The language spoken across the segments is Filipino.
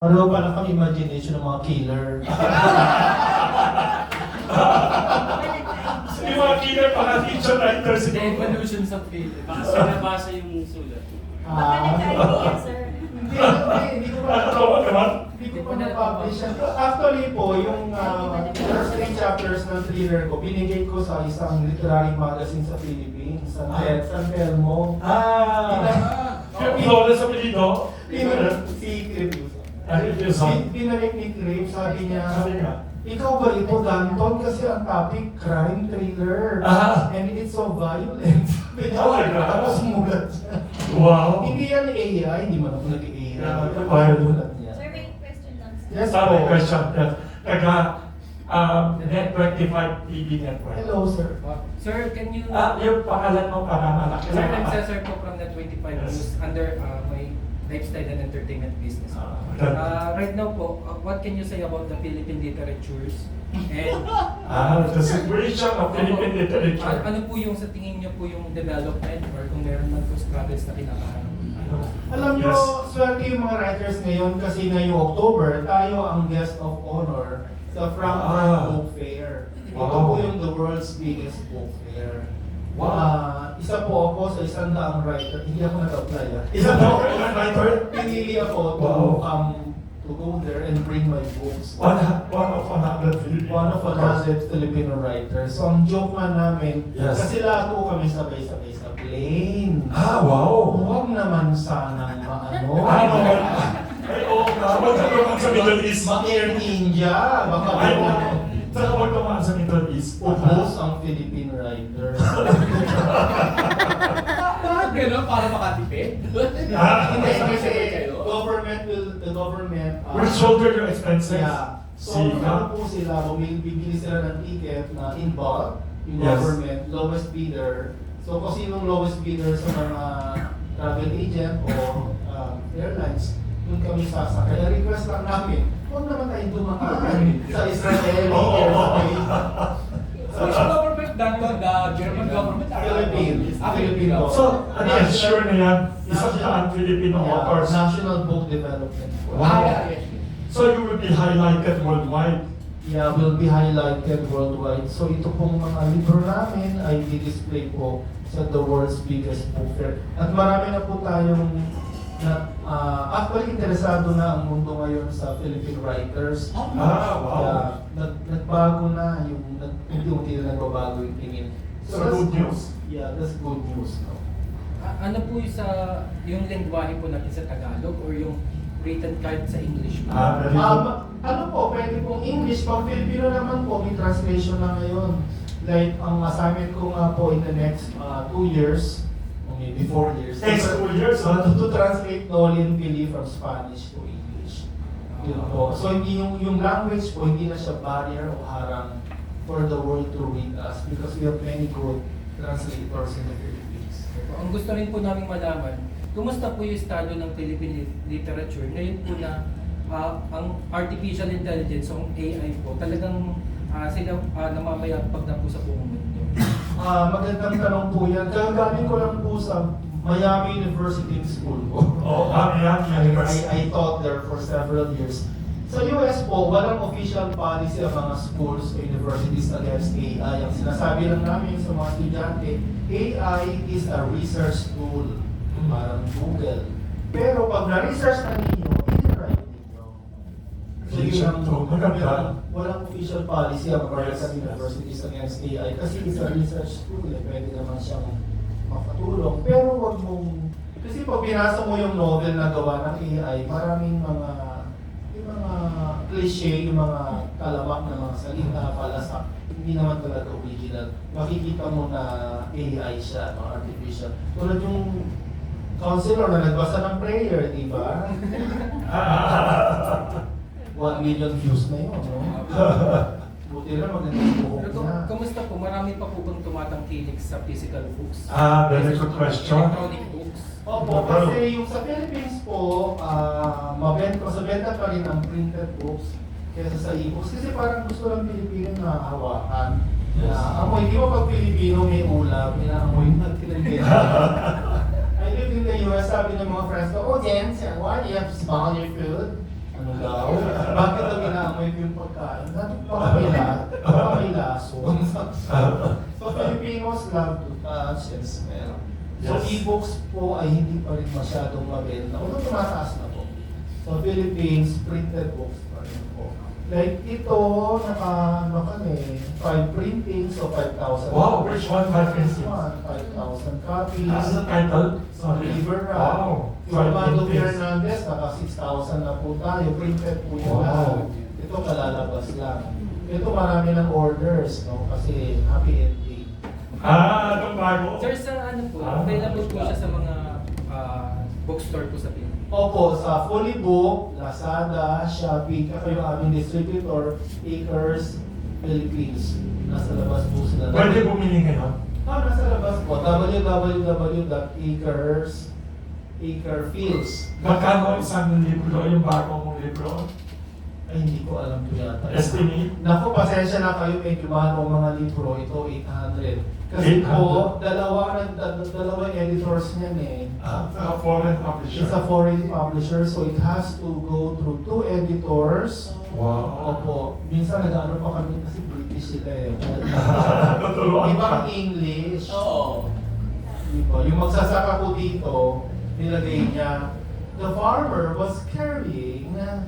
Pareho pa lang kang imagination ng mga killer. Yung mga killer mga fiction writers. The Evolution sa Philippines. Baka nabasa yung sulat. Baka nagka-idea, sir. Hindi ko pa Nakatawa naman. Hindi ko pa na-publish yan. Actually po, yung first 3 chapters ng thriller ko, binigay ko sa isang literary magazine sa Philippines, San Telmo. Flores sa Pilito. Si Crip. Ano yung song? Pinalik ni Crip, sabi niya, Sabi niya, ikaw ba ito, Danton? Kasi ang topic, crime thriller. And it's so violent. Oh my God. Tapos mulat siya. wow. Hindi yan AI, hindi man ako nag-AI. Yeah, Violent niya. Sir, may question lang, sir. Yes Sabi po. question. Taga Net 25 TV Network. Hello, sir. Sir, can you... Yung pangalan mo para malaki. Sir, I'm Cesar po from the 25 News under my lifestyle and entertainment business. Right now po, what can you say about the Philippine literatures? And The situation of Philippine literature. ano po yung sa tingin niyo po yung development or kung meron man po struggles na kinakaharap? Alam nyo, Yes. swerte yung mga writers ngayon kasi ngayong October, tayo ang guest of honor sa Frankfurt Book Fair. Ito Wow. po yung the world's biggest book fair. Wow. Isa po ako sa 100 writer. Hindi ako nag-apply. Isa po, ilang writer? Pinili ako to Wow. to go there and bring my books. One of 100 Philippine. One of 100 Filipino writers. So ang joke man namin, Yes. kasi lahat po kami sabay-sabay sa plane. Wow. Huwag naman sanang maano. Ay, oo nga. Huwag ka naman sa Middle East. Ma-Air India. Baka Ay, po saka huwag ka naman sa Middle East. ubos ang Philippine writer. Bakit gano'n? Para makatipid? Hindi, kasi kayo? the government, We'll shoulder your expenses. yeah. So, See, ano po sila, bibili sila ng ticket na in bulk, yung Yes. government, lowest bidder. So, kung sinong lowest bidder sa mga travel agent o airlines, doon kami sasakay. Ang request lang namin, huwag naman tayong dumaan sa Israeli, airspace. Which government done to? The German government? or- Philippines. Philippines. So, ano yan, sure na yan, isang daan Filipino authors. National Book Development Board. Yes. So you will be highlighted worldwide. Yeah, will be highlighted worldwide. So ito pong mga libro namin ay di-display po sa the world's biggest book fair. At marami na po tayong actually interesado na ang mundo ngayon sa Philippine writers. Wow. Yeah, nagbago na yung unti-unti na nagbabago yung tingin. So that's good news. Yeah, that's good news. No? Ano po yung lengguwahe po natin sa Tagalog or yung written card sa English po? Very good. Ano po, pwede pong English, pang Filipino naman po, may translation na ngayon. Like, ang assignment ko nga po in the next 2 years, or maybe 4 years, Next 2 years, to translate Nolin Pili from Spanish to English. Yun po. So, hindi yung language po, hindi na siya barrier o harang for the world to read us because we have many good translators in the Philippines. Ang gusto rin po namin malaman, kumusta po yung estado ng Philippine literature? Ngayon po na ang artificial intelligence, o AI po, talagang sila namamayagpag na po sa buong mundo. Magandang tanong po yan. Kagaling ko lang po sa Miami University School po. I taught there for several years. Sa US po, walang official policy ang mga schools o universities against AI. Ang sinasabi lang namin sa mga estudyante, AI is a research tool. Parang Google. Pero pag na-research na ninyo, i-write ninyo. So yun ang walang official policy ang American universities against AI kasi it's a research tool. Pwede naman siyang makatulong. Pero wag mong... Kasi pag binasa mo yung novel na gawa ng AI, maraming mga cliche, yung mga kalamak na mga salita, palasak, hindi naman talaga original. Makikita mo na AI siya, mga artificial. Tulad yung counselor na nagbasa ng prayer, di ba? 1 million views na yun, no? Buti na magandang buhok Pero na. kumusta po? Marami pa po bang tumatangkilik sa physical books? Very good question. Electronic books? Opo, kasi yung sa Philippines po, sa benta pa rin ang printed books kaysa sa e-books. Kasi parang gusto lang Pilipino na hawakan. Yes. Amoy, di ba pag Pilipino may ulam, inaamoy natin ang I live in the US, sabi ng mga friends ko, oh Jen, why do you have to smell your food? Ano rin masyadong mabenta. Although tumataas na po. So Philippines, printed books pa rin po. Like ito, ano kami, 5 printings, so 5,000. Wow, which one? 5 This printings? one, 5,000 copies. As the title? Sorry. River Rat. Wow. Yung Armando 5 printings. Fernandez, naka 6,000 na po tayo. Printed po yan Wow. lahat. Ito kalalabas lang. Ito marami ng orders, no? Kasi happy ending. Itong bago. Sir, sa ano po, available po siya sa mga bookstore po sa Pilipinas. Opo, sa Fully Book, Lazada, Shopee, kaya yung aming distributor, Acres, Philippines. Nasa labas po sila. Pwede bumili ngayon. Nasa labas po. www.acrefields. Magkano isang libro, yung bagong libro? Ay, hindi ko alam po yata. Estimate? Naku, pasensya na kayo, medyo mahal ang mga libro. Ito, 800. Kasi 800? po, dalawa editors niyan eh. Foreign publisher. It's a foreign publisher, so it has to go through 2 editors. Wow. Opo, minsan nag-ano pa kami kasi British sila eh. Tuturuan Ibang ka. English. Oo. Diba? Yung magsasaka ko dito, nilagay niya, the farmer was carrying a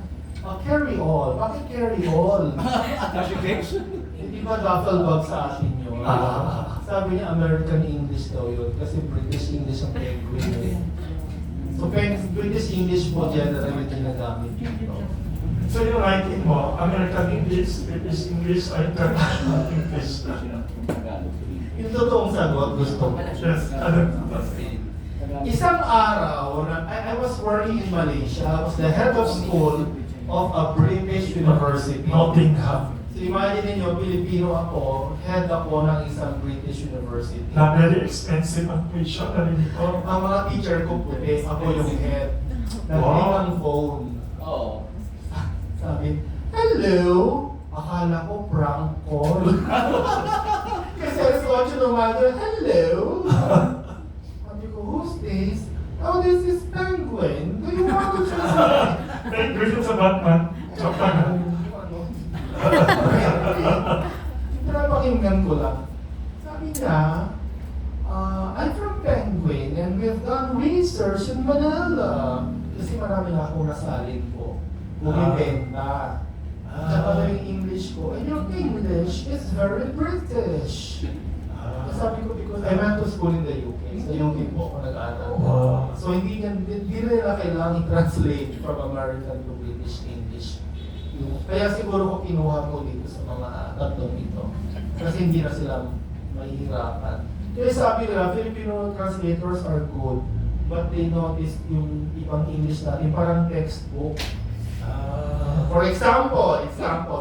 carry-all. Bakit carry-all? Plastic bags? Hindi ba duffel bag sa atin yun? Sabi niya American English daw yun kasi British English ang penguin eh. So British English po generally ginagamit dito. So yung writing mo, American English, British English, or International English? Yung totoong sagot, gusto ko. Yes. Isang araw, I was working in Malaysia. I was the head of school of a British university. Nottingham. So imagine niyo, Pilipino ako, head ako ng isang British university. Na very expensive ang tuition na rin ito. Ang mga teacher ko puti, ako yung head. Naging Wow. ang phone. Oo. Sabi, hello? Akala ko prank call. Kasi sa kotse ng mother, hello? Sabi ko, who's this? Oh, this is Penguin. Do you want to translate? Thank you sa Batman. Joke lang. Pinapakinggan ko lang. Sabi niya, I'm from Penguin and we've done research in Manila. Kasi marami na akong nasalin po. Bumibenta. Tsaka na yung English ko. And your English is very British. Sabi ko, because I went to school in the UK. Sa UK po ako nag-aaral. Wow. So hindi nila kailangan i-translate from American to British English. Kaya siguro ko kinuha ko dito sa mga tatlong ito. Kasi hindi na sila mahihirapan. Kaya sabi nila, Filipino translators are good. But they noticed yung ibang English natin, parang textbook. For example,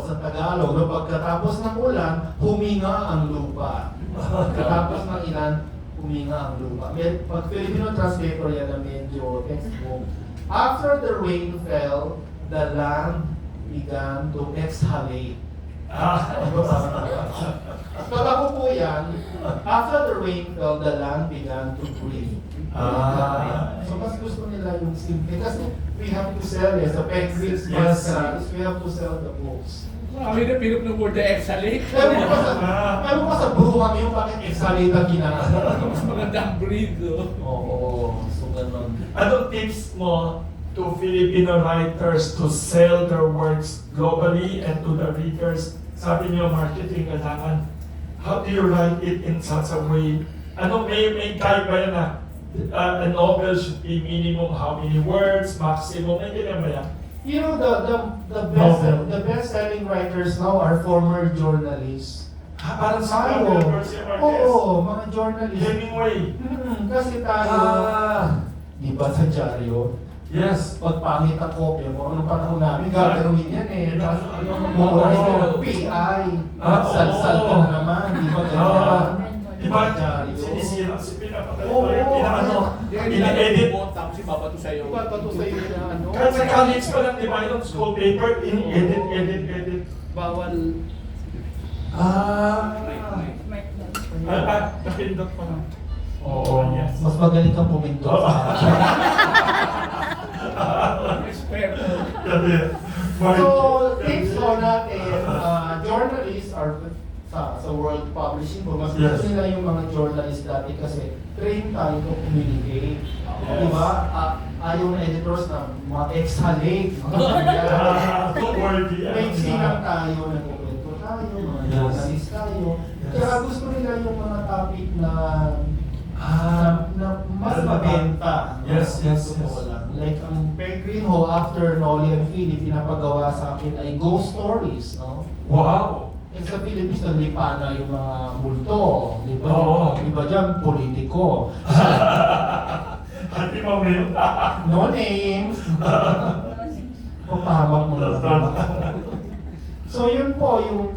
sa Tagalog, no, pagkatapos ng ulan, huminga ang lupa. Pagkatapos ng ilan, huminga ang lupa. Pag Filipino translator yan na medyo textbook. After the rain fell, the land began to exhalate. Pag ako po yan, after the rain fell, the land began to breathe. So mas gusto nila yung simple. Kasi we have to sell it. Sa Penguins, Yes. we have to sell the books. Ang hirap-hirap ng word na exhalate. Pero pa sa buruhang yung bakit exhalate ang ginagawa. Mas maganda ang breathe. Oo, so ganun. Anong tips mo to Filipino writers to sell their works globally and to the readers? Sabi niyo, marketing kailangan. How do you write it in such a way? Ano, may guide ba yan na a novel should be minimum how many words, maximum, may ganyan ba yan? You know, the best-selling writers now are former journalists. Parang sa Tayo. Garcia Marquez. Oo, mga journalists. Hemingway. Kasi tayo, di ba sa dyaryo? Yes. Pag pangit ang kopya mo, anong panahon namin, gagawin yan eh. Oo. PI, Ah, sal-sal ka oo. na naman, di ba ganyan? Di ba, Dyaryo. sinisira, pinapatay Oo, pa yung pinaano, Hindi ini-edit. tapos ibabato sa'yo. Iba pa to sa'yo na ano? Kahit sa college pa lang, di ba, yung school paper, ini-edit. Bawal. Napindot pa lang. Oo, yes. Mas magaling kang pumindot. Experto. So, tips ko natin, journalists are sa world publishing po. Mas Yes. gusto nila yung mga journalist dati kasi train tayo to communicate. Yes. Di ba? Ayaw na editors na mga exhalate. Too worthy. May silang tayo, nagkukwento tayo, mga Yes. journalist tayo. Yes. Kaya gusto nila yung mga topic na mas Yes. mabenta. Yes, yes, Totoo yes. lang. Like ang Penguin Ho, after Noli and Philip, pinapagawa sa akin ay ghost stories. No? Wow. Eh, sa Philippines, naglipa na yung mga multo. Di ba? Oo. Iba dyan, politiko. Hindi mo mute. No names. Papahamak mo na. So yun po yung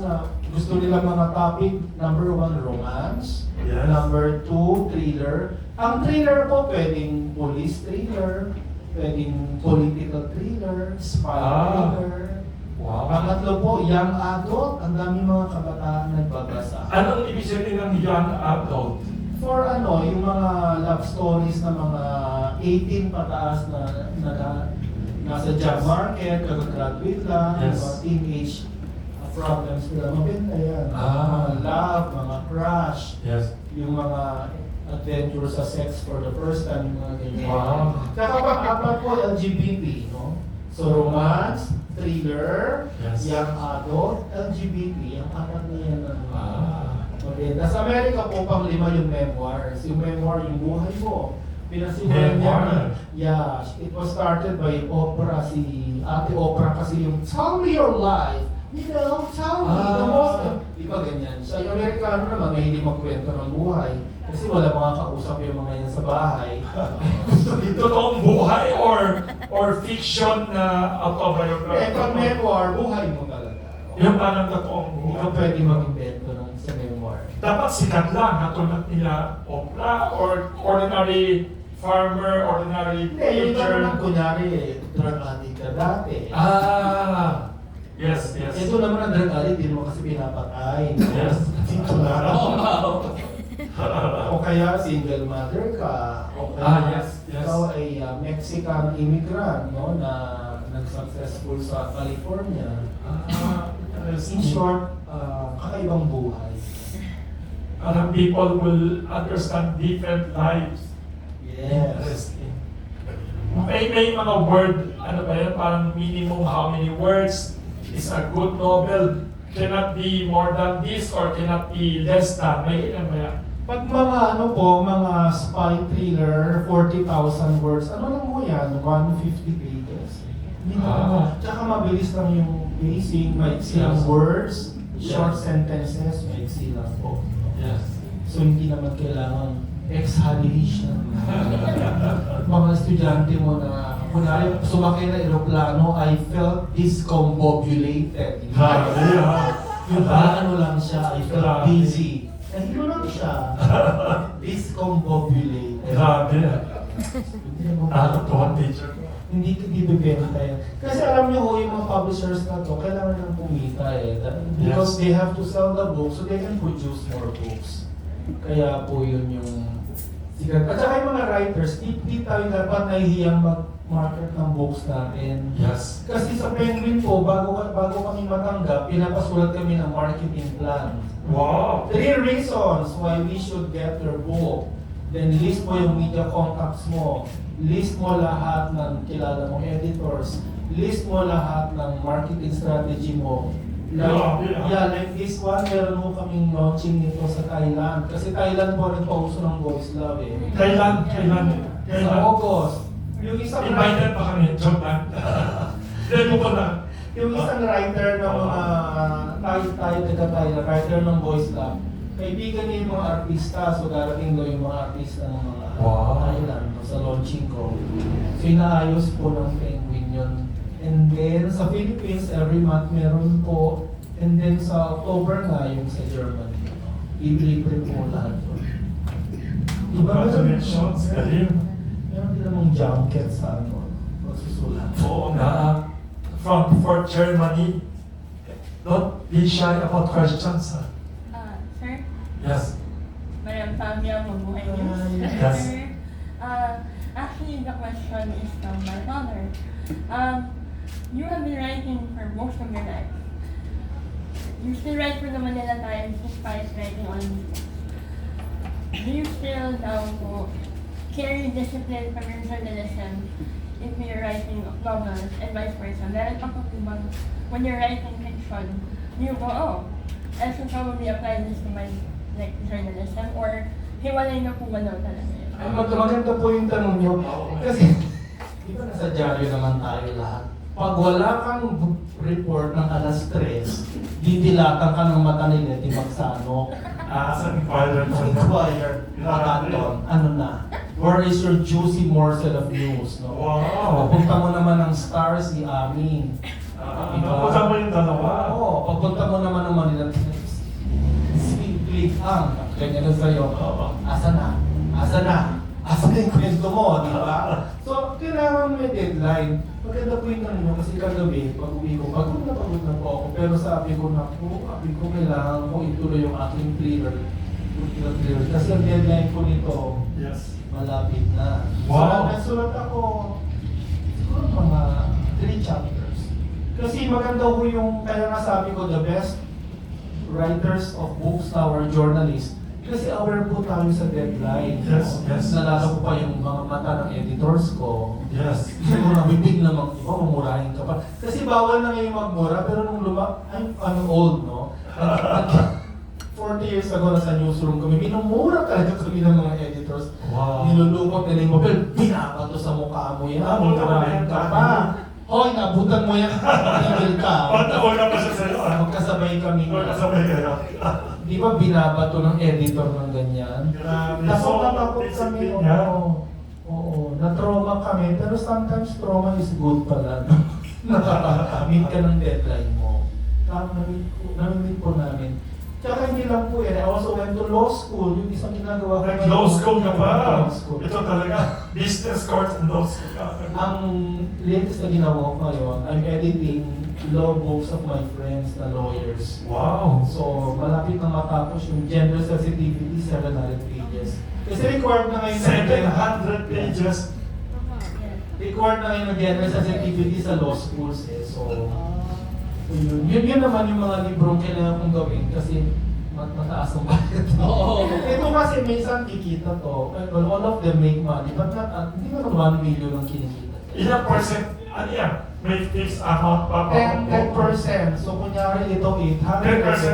gusto nila mga topic. Number 1, romance. Yes. Number 2, thriller. Ang thriller po pwedeng police thriller, pwedeng political thriller, spy thriller. Wow. Pangatlo po, young adult. Ang dami mga kabataan nagbabasa. Anong ibig sabihin ng young adult? For yung mga love stories na mga 18 pataas na nasa job market, kagagraduate lang, Yes. mga teenage problems nila, mabenta yan. Ah. Mga love, mga crush, Yes. yung mga adventure sa sex for the first time, yung mga ganyan. Wow. Saka pang-apat po, LGBT, no? So romance, thriller, Yes. young adult, LGBT, ang apat na yan. Okay. Sa Amerika po, pang-5 yung memoirs. Yung memoir, yung buhay mo. Pinasimulan niya. Memoir. Yeah, it was started by Oprah, si Ate Oprah kasi yung tell me your life. You know, tell me the most. Di ba ganyan? Sa yung Amerikano naman, mahilig magkwento ng buhay. Kasi wala mga kausap yung mga yan sa bahay. Totoong buhay or fiction na autobiography? Pag memoir, buhay mo talaga. Yung parang totoong Hindi ka buhay. pwede mag-invento ng sa memoir. Dapat sikat lang, katulad nila Oprah or ordinary farmer, ordinary Hindi, yung iba teacher. naman, kunyari, drug addict ka dati. Yes, yes. Ito naman ang drug addict, hindi mo kasi pinapatay. Yes. Ito na. Wow. O kaya single mother ka. O kaya Yes, yes. ikaw ay Mexican immigrant, no, na nag-successful sa California. In short, kakaibang buhay. Parang people will understand different lives. Yes. Interesting. May mga word, ano ba yan, parang minimum how many words is a good novel. Cannot be more than this or cannot be less than. May ilan ba yan? Pag mga mga spy thriller, 40,000 words, ano lang mo yan? 150 pages. Hindi na. Tsaka mabilis lang yung pacing, maiksi lang Yes. words, short Yes. sentences, maiksi lang po. Yes. So hindi naman kailangan exhalation. Mga estudyante mo na, kunwari, sumakay na aeroplano, I felt discombobulated. Grabe, Yung ano lang siya, I felt Grabe. dizzy. Nahilo lang siya. Discombobulated. Grabe. Hindi naman- Nakakatuwa teacher. Hindi bibenta yan. Kasi alam niyo ho, yung mga publishers na to, kailangan lang kumita eh. Because they have to sell the book so they can produce more books. Kaya po yun yung sikat. At saka yung mga writers, di tayo dapat nahihiyang mag-market ng books natin. Yes. Kasi sa Penguin po, bago kami matanggap, pinapasulat kami ng marketing plan. Wow. 3 reasons why we should get your book. Then list mo yung media contacts mo. List mo lahat ng kilala mong editors. List mo lahat ng marketing strategy mo. Like this one, meron mo kaming launching nito sa Thailand. Kasi Thailand po rin pauso ng Boys Love eh. Kailan? Sa August. Yung isang Invited pa kami. Joke lang. Hindi mo pa na. Yung isang writer ng mga taga-Thailand, writer ng Boys Love, kaibigan niya yung mga artista, so darating daw yung mga artista ng mga Wow. Thailand no, sa launching ko. So inaayos po ng Penguin yun. And then sa Philippines, every month meron po. And then sa October na yung sa Germany. Libre po lahat yun. Congratulations. Galing. Meron din namang junket sa magsusulat. Oo nga. Frankfurt, Germany. Don't be shy about questions. Sir, Yes. Mariam Pamia, mabuhay niyo. Yes. Sir, actually the question is from my father. You have been writing for most of your life. you still write for the Manila Times despite writing on do you still now po carry discipline from your journalism if you're writing novels and vice versa? Meron pa po bang when you're writing fiction, do you go, oh, I should probably apply this to my like journalism or hiwalay na po talaga yun? Ay, maganda po yung tanong nyo. Kasi, di ba nasa dyaryo naman tayo lahat? Pag wala kang report ng alas 3, didilatan ka ng mata ni Leti Magsano. Sa inquirer mo. Inquire, Makaton, ano na? Where is your juicy morsel of news? No? Wow. Papunta mo naman ng Stars, si Amin. Napunta mo yung dalawa. Oo, papunta mo naman ng Manila Times. Simply ang, ganyan na sa'yo. Asa na? Asa na? Asa na yung kwento mo, di ba? So, kailangan may deadline. Maganda po yung tanong nyo kasi kagabi, pag uwi ko, pagod na po ako. Pero sabi ko kailangan ko ituloy yung aking thriller. Kasi ang deadline ko nito, Yes. malapit na. Wow. So, nagsulat ako, siguro mga 3 chapters. Kasi maganda ko yung, kaya nga sabi ko, the best writers of books now are journalists. Kasi aware po tayo sa deadline. Yes, yes. Nalala ko pa yung mga mata ng editors ko. Yes. Siguro nabibig naman, di ba, mamurahin ka pa. Kasi bawal na ngayon magmura, pero nung I'm old, no? 40 years ago, nasa newsroom kami, minumura talaga kami ng mga editors. Wow. Nilulukot nila yung papel, binabato sa mukha mo yan, Nabutan mo murahin yan, ka Tati. pa. Hoy, nabutan mo yan, tigil ka. Una pa siya sa'yo. Magkasabay kami. Magkasabay kayo. Di ba binabato ng editor ng ganyan? Grabe. Takot So, na takot kami. discipline niya. Oo, na-trauma kami. Pero sometimes trauma is good pala. Nakaka-meet ka ng deadline mo. Namimit po namin. Tsaka hindi lang po yan. I also went to law school. Yung isang ginagawa ko. Law school ka pa. Law school. Ito talaga, business course and law school ka. Ang latest na ginawa ko ngayon, I'm editing law books of my friends na lawyers. Wow. So, malapit na matapos yung gender sensitivity, 700 pages. Kasi required na ngayon 700 pages. Required na ngayon ng gender sensitivity sa law schools eh. So, yun naman yung mga librong kailangan kong gawin kasi mataas ang budget. Oo. Ito kasi minsan kikita to. Well, all of them make money, but not, hindi naman 1 million ang kinikita. Ilang percent? Ano yan? May fixed amount pa 10%. So, kunyari ito 10%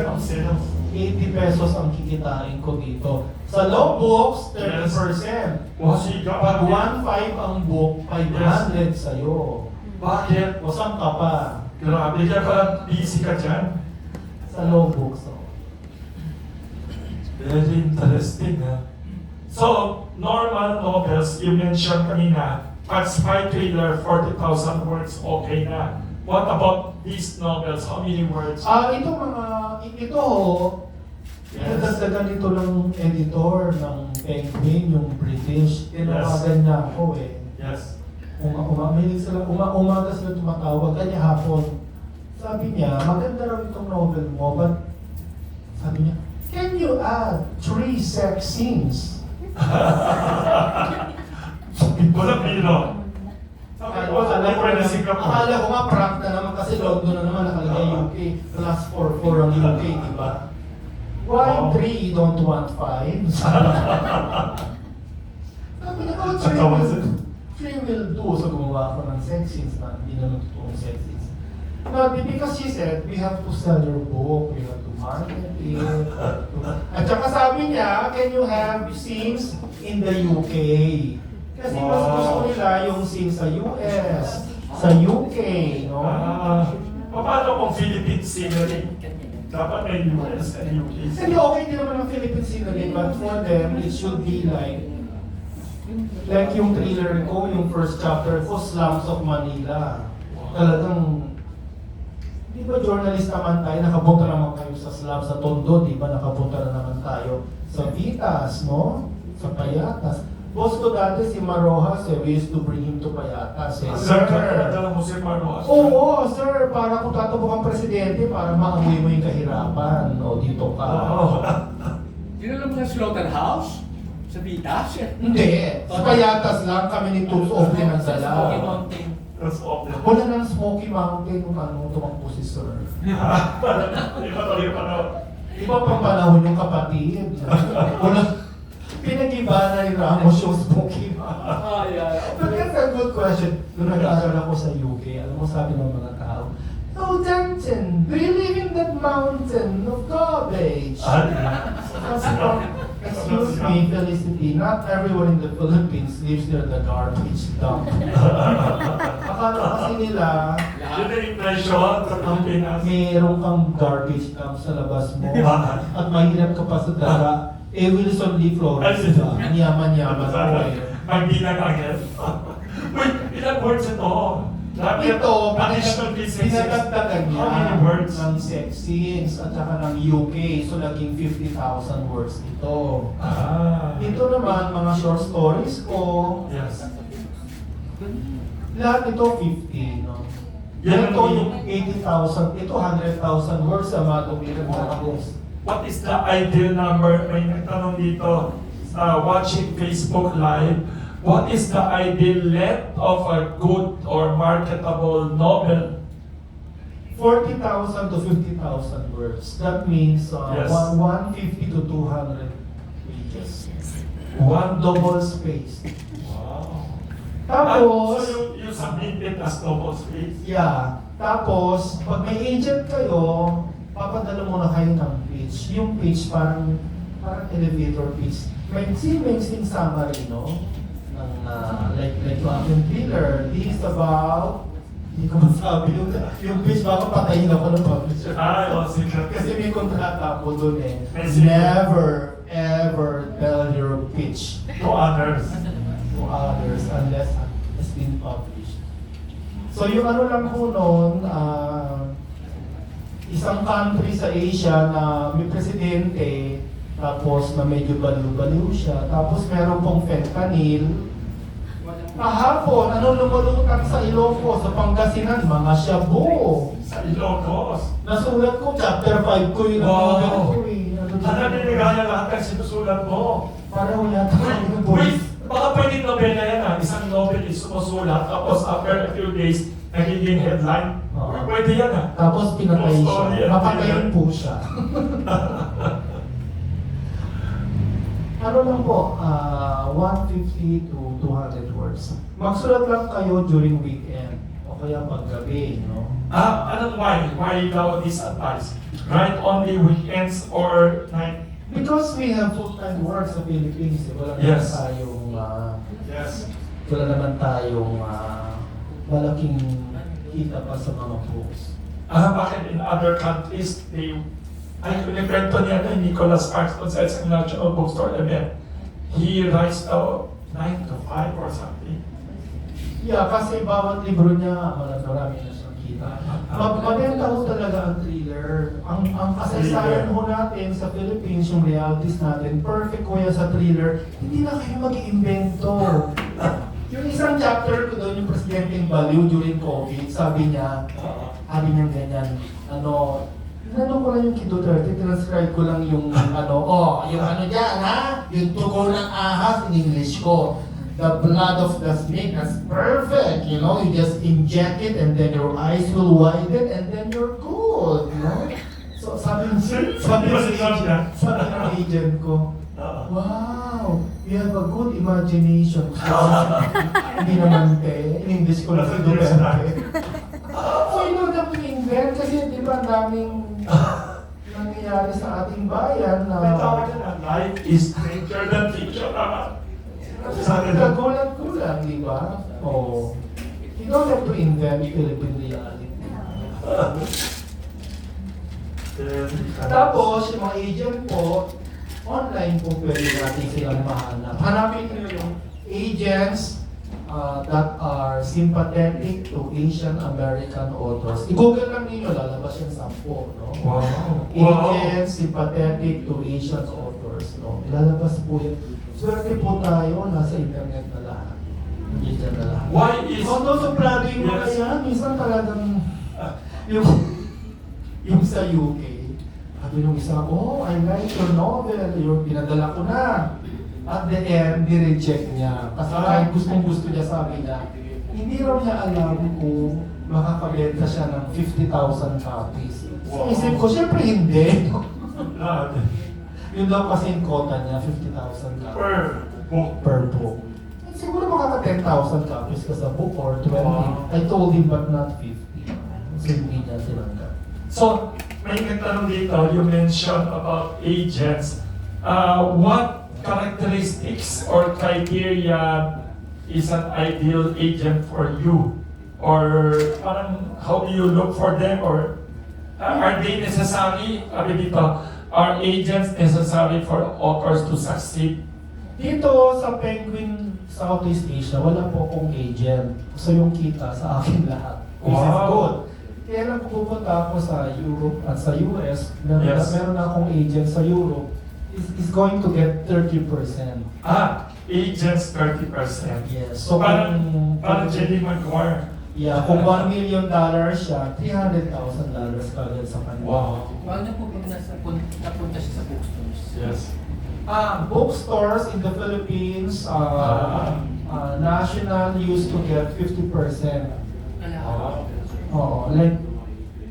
of 800 sales. 80 pesos ang kikitain ko dito. Sa law books, 30%. Wow, siga. Pag 1.5 ang book, 500 sa'yo. Bakit? O saan ka pa? Grabe ka pala, busy ka dyan. Sa law books. Oh. Very interesting, ha? So, normal novels, you mentioned kanina, pag spy thriller, 40,000 words, okay na. What about these novels? How many words? Ito dagdagan ito ng editor ng Penguin, yung British. Tinawagan niya ako eh. Yes. Umaga sila tumatawag, kanya hapon. Sabi niya, maganda raw itong novel mo, but sabi niya, can you add 3 sex scenes? Walang biro. Pwede Singapore. Akala ko nga prank na naman kasi London na naman nakalagay UK plus 4 ang UK, di ba? Why 3? You don't want 5? Sabi niya, oh, 3 will do. So gumawa ako ng sex scenes na hindi naman totoong sex scenes. But because she said, we have to sell your book, we have to market it. At saka sabi niya, can you have scenes in the UK? Kasi mas gusto nila yung scenes sa US, sa UK, no? Paano kung Philippine scenery? Dapat may US and UK. Hindi, okay din naman ang Philippine scenery, but for them, it should be like yung thriller ko, yung first chapter ko, Slums of Manila. Talagang, di ba journalist naman tayo, nakapunta naman kayo sa slums sa Tondo, di ba nakapunta na naman tayo sa Vitas, no? Sa Payatas. Boss ko dati si Marojas, we used to bring him to Payatas. Sir, nakakadala mo si Marojas. Oo, sir, para kung tatubok ang presidente, para maamoy mo yung kahirapan. O, dito ka. Dinala mo sa slaughterhouse? Sa Vitas? Hindi. Sa Payatas lang kami ni Tools Open ang dala. Smoky Mountain. That's all. Wala nang Smoky Mountain kung ano tumakbo si Sir. Iba pang panahon yung kapatid. Wala, pinag-iba na ni Ramos yung Smoky Mountain. But that's a good question. Nung nag-aaral ako sa UK, alam mo sabi ng mga tao, "Oh, Danton, do you live in that mountain of garbage?" Excuse me, Felicity, not everyone in the Philippines lives near the garbage dump. Akala kasi nila, Yun ang impression sa Pilipinas. mayroon kang garbage dump sa labas mo at mahirap ka pa sa daga. Wilson Lee Flores, diba? Ang yaman-yaman mo eh. Magbilang agad. Wait, ilang words ito? Ito, additional pieces. pinagdagdagan niya How many words? ng sexings at saka ng UK, so naging 50,000 words ito. Ito naman, mga short stories ko, Yes. lahat ito 50, no? Yan Ito ang- yung 80,000, ito 100,000 words sa mga tumitong What is the ideal number? May nagtanong dito sa watching Facebook Live. What is the ideal length of a good or marketable novel? 40,000 to 50,000 words. That means Yes. 150 to 200 pages. One double space. Wow. Tapos, So you submit it as double space? yeah. Tapos, pag may agent kayo, papadala muna kayo ng pitch. Yung pitch parang elevator pitch. Magsing summary, no? Ng, like yung aking thriller. This is about, hindi ko masabi yung pitch, baka patayin ako ng publisher. Sige. Kasi may kontrata ako dun eh. May sige. Never, ever tell your pitch To others. to others unless it's been published. So yung ano lang po noon, isang country sa Asia na may presidente, tapos na medyo baliw-baliw siya, tapos meron pong fentanyl. Kahapon, ano lumulutang sa Ilocos, sa Pangasinan, mga shabu. Sa Ilocos. Nasulat ko, chapter 5 ko yung Wow. novel ko eh. Ano niligaya lahat ng sinusulat mo? Pareho yata yung Wait, voice. baka pwedeng nobela yan ah. Isang novelist sumusulat, tapos after a few days, nagiging headline. Oo. Pwede yan ah. Tapos pinatay Oh, sorry, siya. ano Mapatayin yun? po siya. Ano lang po, 150 to 200 words. Magsulat lang kayo during weekend o kaya paggabi, no? Anong why? Why daw this advice? Write only weekends or night? Because we have full-time work sa Philippines, eh. Wala naman Yes. tayong, Yes. wala naman tayong malaking kita pa sa mga books. Bakit in other countries, ay, kunikwento niya na Nicholas Sparks kung sa isang National Bookstore event. He writes 9 to 5 or something. Yeah, kasi bawat libro niya, marami na siyang kita. Maganda ho talaga ang thriller. Ang kasaysayan ho natin sa Philippines, yung realities natin, perfect ho yan sa thriller. Hindi na kayo mag-iimbento. Yung isang chapter ko doon, yung Presidenteng Baliw during COVID, sabi niya ganyan, Tinanong ko lang yung kay Duterte, transcribe ko lang yung yung dyan ha, yung tugo ng ahas in English ko. The blood of the snake, that's perfect, you just inject it and then your eyes will widen and then you're good, So sabi ng agent ko, wow, you have a good imagination. Hindi naman in English ko lang si Duterte. So you know the invent kasi di ba daming nangyayari sa ating bayan na May tawag na, life is stranger than fiction naman. kagulat ko lang, di ba? Oh. You don't have to invent Philippine reality. Tapos, yung mga agent po, online po pwede natin silang mahanap. Hanapin nyo yung agents that are sympathetic to Asian American authors. I-google lang ninyo, lalabas yung 10, no? Wow. Agents sympathetic to Asian authors, no? Lalabas po yun. Swerte po tayo, nasa internet na lahat. Internet na lahat. Why is... Although sobrado yung mga Yes. yan, minsan talagang yung sa UK, sabi nung isa, oh, I like your novel, yung pinadala ko na. At the end, ni-reject niya. Kasi kahit gustong-gusto niya, sabi niya, hindi raw niya alam kung makakabenta siya ng 50,000 copies. So isip ko, syempre hindi. Grabe. Yun daw kasi yung quota niya, 50,000 copies. Per book. Per book. Eh, siguro makaka 10,000 copies ka sa book or 20. Wow. I told him but not 50. So hindi niya tinanggap. So, may tanong dito, you mentioned about agents. What characteristics or criteria is an ideal agent for you? Or parang how do you look for them? Or are they necessary? Sabi dito, are agents necessary for authors to succeed? Dito sa Penguin Southeast Asia, wala po akong agent. So yung kita sa akin lahat. Which is Wow. good. Kaya lang pupunta ako sa Europe at sa US, Yes. meron akong agent sa Europe, is going to get 30%. Agents 30%. Yes. So parang Jenny Maguire. Yeah, kung $1 million siya, $300,000 kagad sa kanya. Wow. Paano po pag napunta siya sa bookstores? Yes. Bookstores in the Philippines, national used to get 50%. Oo, like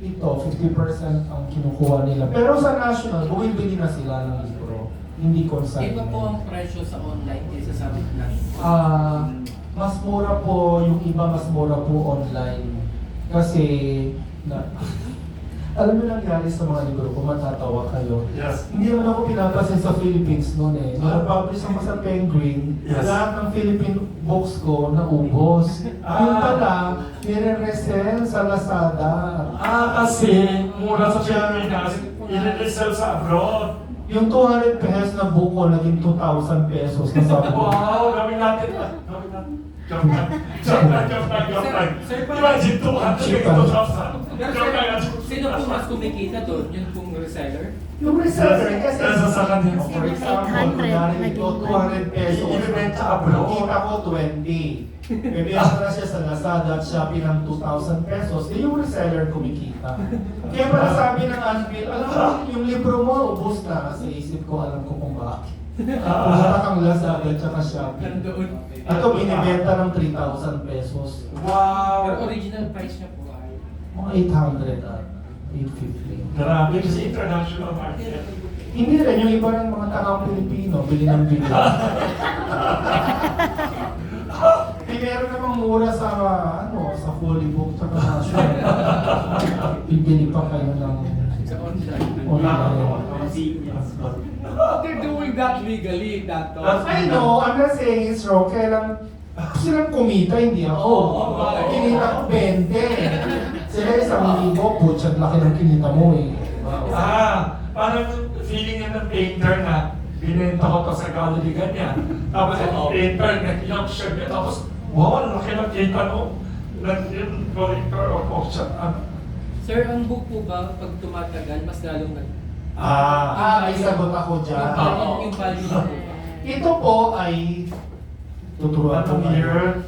ito, 50% ang kinukuha nila. Pero sa national, bumibili na sila ng libro. Hindi consignment. Iba po ang presyo sa online kaysa sa offline. Mas mura po, yung iba mas mura po online. Kasi, alam mo nangyari sa mga libro ko, matatawa kayo. Yes. Hindi naman ako pinapasin sa Philippines noon eh. Nung publish ako sa Penguin, Yes. lahat ng Philippine books ko naubos. Yung pala, nire-resell sa Lazada. Kasi mura sa Pilipinas, i-resell sa abroad. Yung 200 pesos na book ko, naging 2,000 pesos na sabi ko. Wow, gawin natin. Gawin natin. Joke lang. Joke lang, joke lang, joke lang. Sir, Imagine 200 2,000. Pero Joke lang. sino po mas kumikita doon? Yung pong reseller? Yung reseller, kasi Nasa sa kanila. for example, kunwari ito, 200 pesos. Ibibenta abroad. Kita ko 20. Bibiyasa na siya sa Lazada at Shopee ng 2,000 pesos. Eh, yung reseller kumikita. Kaya pala sabi ng Anvil, alam mo, yung libro mo, ubos na. Kasi isip ko, alam ko kung bakit. Pumunta kang Lazada at saka Shopee. Nandoon. Ito, binibenta ng 3,000 pesos. Pero Wow. original price niya po ay Mga 800 at 850. Grabe kasi international market. Hindi rin, yung iba ng mga tangang Pilipino, bili ng bili. Meron namang mura sa, sa Holy Book, sa national. Bibili pa kayo ng sa online. online. They're doing that legally, that I know, I'm not saying it's wrong, kaya lang silang kumita, hindi ako. Kinita ko 20. Sila isang libo, putsyat laki ng kinita mo eh. Parang feeling niya ng painter na binenta ko to sa gallery ganyan. Tapos yung painter, nag-auction niya. Tapos, wow, ang laki ng kita no. Yung collector of auction. Sir, ang book po ba, pag tumatagal, mas lalong May sagot ako dyan. yung value na po. Ito po ay, tuturuan ko Anong year?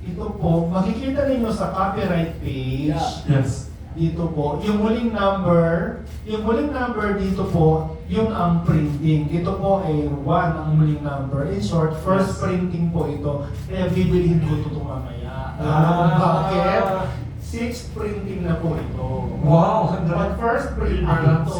Ito po, makikita ninyo sa copyright page. Yes. Dito po, yung huling number dito po, yun ang printing. Ito po ay 1 ang huling number. In short, first printing po ito. Kaya bibilihin ko ito mamaya. Bakit? 6th printing na po ito. Wow, Pag first printing ito,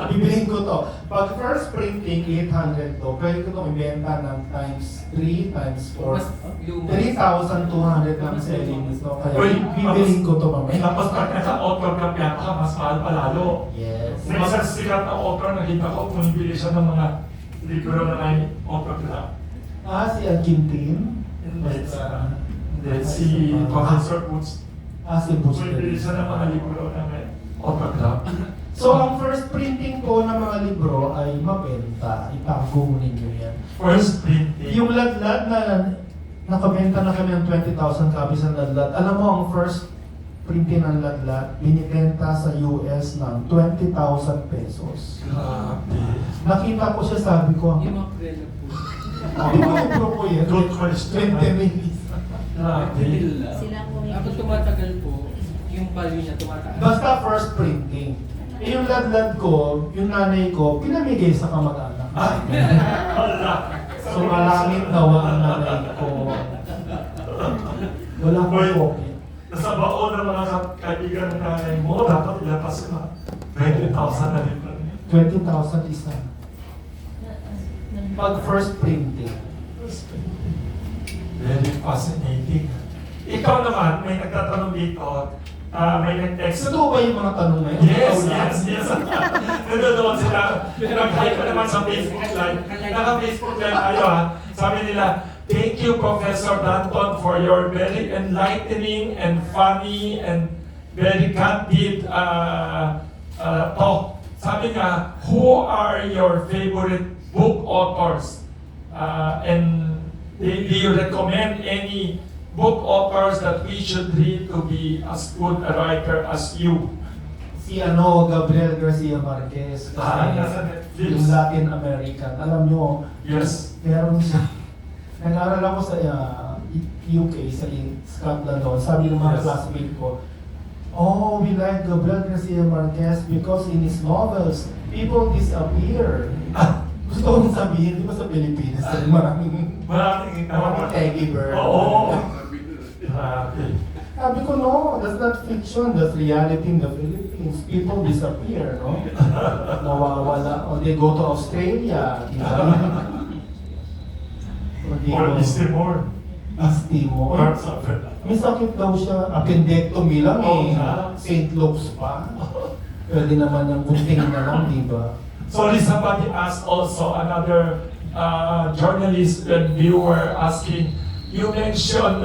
bibilihin ko to. Pag first printing, 800 to. Pwede ko itong ibenta ng times 3, times 4. Mas luma. 3,200 ang selling nito. Kaya Uy, bibilihin ko to mamaya. Tapos pag naka-autograph yan ka, mas mahal palalo. Yes. May isang sikat na author na kita ko, bumibili siya ng mga libro na may autograph. Si Alquintin. Then si Professor Woods, Si Boots. bumibili siya ng mga libro na may autograph. So, ang first printing ko ng mga libro ay mabenta. Itago ninyo yan. First printing. Yung ladlad na nakabenta na kami ng 20,000 copies ng ladlad. Alam mo, ang first printing ng ladlad, binibenta sa US ng 20,000 pesos. Grabe. Nakita ko siya, sabi ko, Yung mga prela po. hindi ko libro ko yan. Good question. 20 minutes. Grabe. Kapag tumatagal po, yung value niya tumataas. Basta first printing. Yung ladlad ko, yung nanay ko, pinamigay sa kamag-anak. Wala. So malangit nawa ang nanay ko. Wala akong Wait. kopya. Nasa baon ng mga kaibigan ng nanay mo, dapat ilabas ko na 20,000 na rin. 20,000 isa. Pag first printing. Very fascinating. Ikaw naman, may nagtatanong dito, may nag-text. Totoo ba yung mga tanong na yun? Yes, Ikaw lang? yes. Nanonood sila. Nag-hype ko naman sa Facebook Live. Naka-Facebook Live tayo ha. Sabi nila, thank you Professor Danton for your very enlightening and funny and very candid talk. Sabi nga, who are your favorite book authors? And do you recommend any book authors that we should read to be as good a writer as you? Si Gabriel Garcia Marquez. Nasa Netflix. Yung Latin American. Alam nyo, Yes. meron siya. Nag-aaral ako sa UK, sa Scotland doon. Sabi ng mga Yes. classmate ko, oh, we like Gabriel Garcia Marquez because in his novels, people disappear. Gusto kong sabihin, di ba sa Pilipinas, maraming Maraming Peggy Bird. Oo. Grabe. Sabi ko, no, that's not fiction, that's reality in the Philippines. People disappear, no? Nawawala, or they go to Australia, di ba? Or they Or go East Timor. East Timor. Or something. May sakit daw siya, appendectomy lang Oo eh. nga. St. Luke's pa. Pwede naman ng gunting na lang, di ba? Sorry, somebody asked also another journalist and viewer asking, you mentioned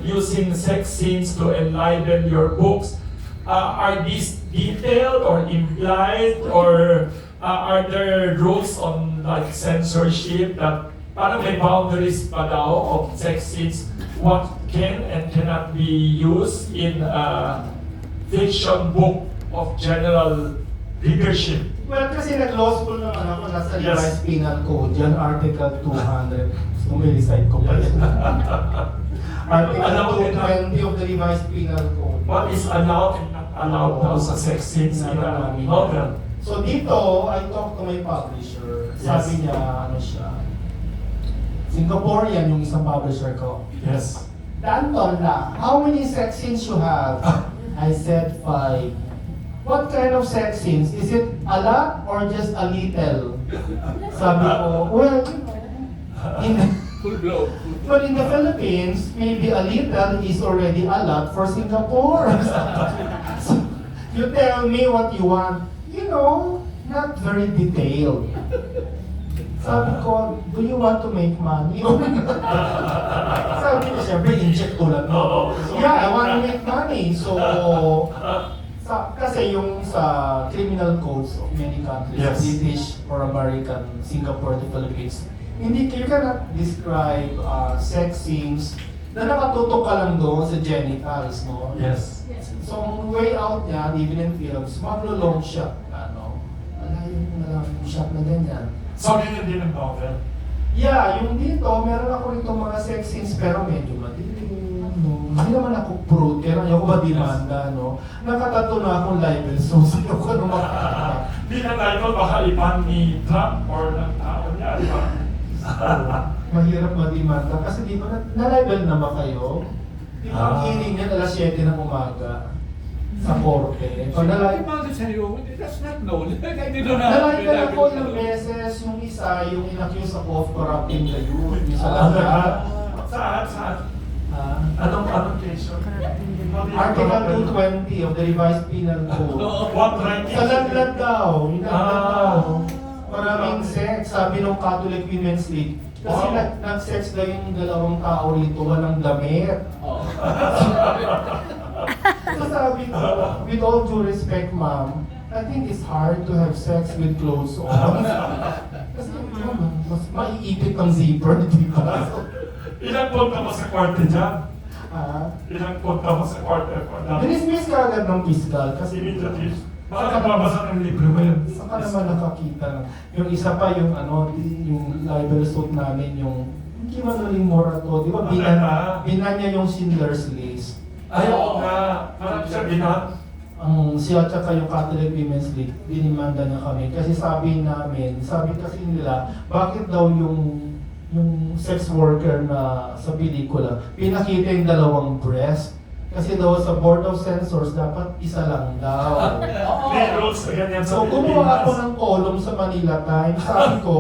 using sex scenes to enliven your books. Are these detailed or implied, or are there rules on like censorship that parang may boundaries pa daw of sex scenes, what can and cannot be used in a fiction book of general readership? Well, kasi nag-law school naman ako, nasa Yes. revised penal code, yan, Article 200. So, may recite ko pa yan. Article Allowed and 220 of the revised penal code. What is allowed and not allowed daw sa sex scenes in a novel? So dito, I talked to my publisher. Sabi niya, ano siya, Singaporean yung isang publisher ko. Yes. Danton lang, how many sex scenes you have? I said 5. What kind of sex scenes? Is it a lot or just a little? Sabi ko, well, Full blow. in the Philippines, maybe a little is already a lot for Singapore. So, you tell me what you want. You know, not very detailed. Sabi ko, do you want to make money? Sabi ko, siyempre, inject ko lang. Oo. Yeah, I want to make money. So, kasi yung sa criminal codes of many countries, Yes. British or American, Singapore to Philippines, hindi, you cannot describe sex scenes na nakatutok ka lang doon sa genitals, no? Yes. So, ang way out niya, even in films, maglo-long shot, ano? Yung shot na ganyan. So, yun din ang novel. Yeah, yung dito, meron ako rito mga sex scenes pero medyo madilim. No? Hindi naman ako prude, kaya ayoko madimanda, no? Nakatato na akong libel, so sino ko naman makakita. Di na title, baka ipan ni Trump or ng tao niya, di ba? Mahirap madimanda kasi di ba na-libel na ba kayo? Di ba ang hearing yan alas 7 ng umaga sa korte? Pag That's not known. I didn't know. na-libel ako ilang beses, yung isa, yung in-accuse ako of corrupting the youth. Yung sa Saan? lahat. Saan? Ah. Anong case yun? Article 220 of the revised penal code. What right Sa ladlad daw, yung ladlad daw. Ah. Maraming sex, sabi ng Catholic Women's League. Kasi Wow. nag-sex daw yung dalawang tao rito, walang damit. So sabi ko, with all due respect, ma'am, I think it's hard to have sex with clothes on. Kasi mas maiipit ng zipper, di ba? Ilang punta mo sa korte dyan? Ah, Ilang punta mo sa korte for that? dinismiss ka agad ng fiscal kasi Immediately. Baka nababasa ng libro mo yun. saka naman nakakita na. Yung isa pa yung yung libel suit namin, yung hindi man naling mora to, di ba? Binan niya yung Schindler's List. Ay, oo nga. Parang siya binan. Ang siya at saka yung Catholic Women's League, dinimanda niya kami. Kasi sabi namin, sabi kasi nila, bakit daw yung yung sex worker na sa pelikula, pinakita yung dalawang breast. Kasi daw sa Board of Censors, dapat isa lang daw. May rules na ganyan sa So, gumawa ako Pilipinas. ng column sa Manila Times. Sabi ko,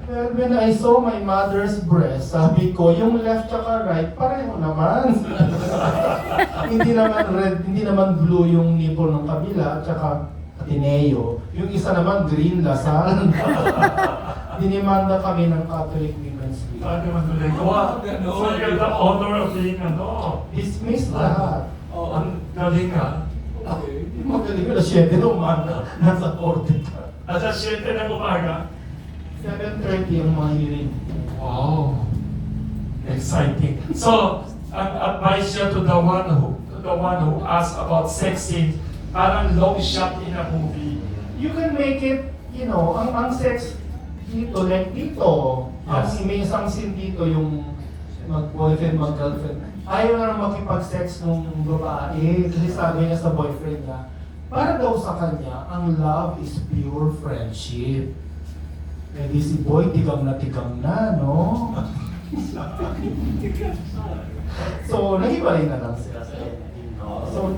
well, when I saw my mother's breast, sabi ko, yung left tsaka right, pareho naman. Hindi naman red, hindi naman blue yung nipple ng kabila, tsaka Ateneo. Yung isa naman green, Lasal. Dinimanda kami ng Catholic Women's League. Sabi man tuloy ko, so you're the honor of being Dismiss lahat. Ang galing nga. Hindi magaling ko na 7 ng umaga. Nasa korte ka. At sa 7 ng umaga, 7:30 ang mga hearing. wow, exciting. So, ang advice niya to the one who asked about sex scenes, parang long shot in a movie. You can make it, you know, ang sex dito, like dito. Yes. Ang may isang scene dito yung mag-boyfriend, mag-girlfriend. Ayaw na makipag-sex nung babae kasi sabi niya sa boyfriend niya, para daw sa kanya, ang love is pure friendship. Eh di si boy, tigang na, no? So, nag-ibalay na lang sila sa ending, no? So,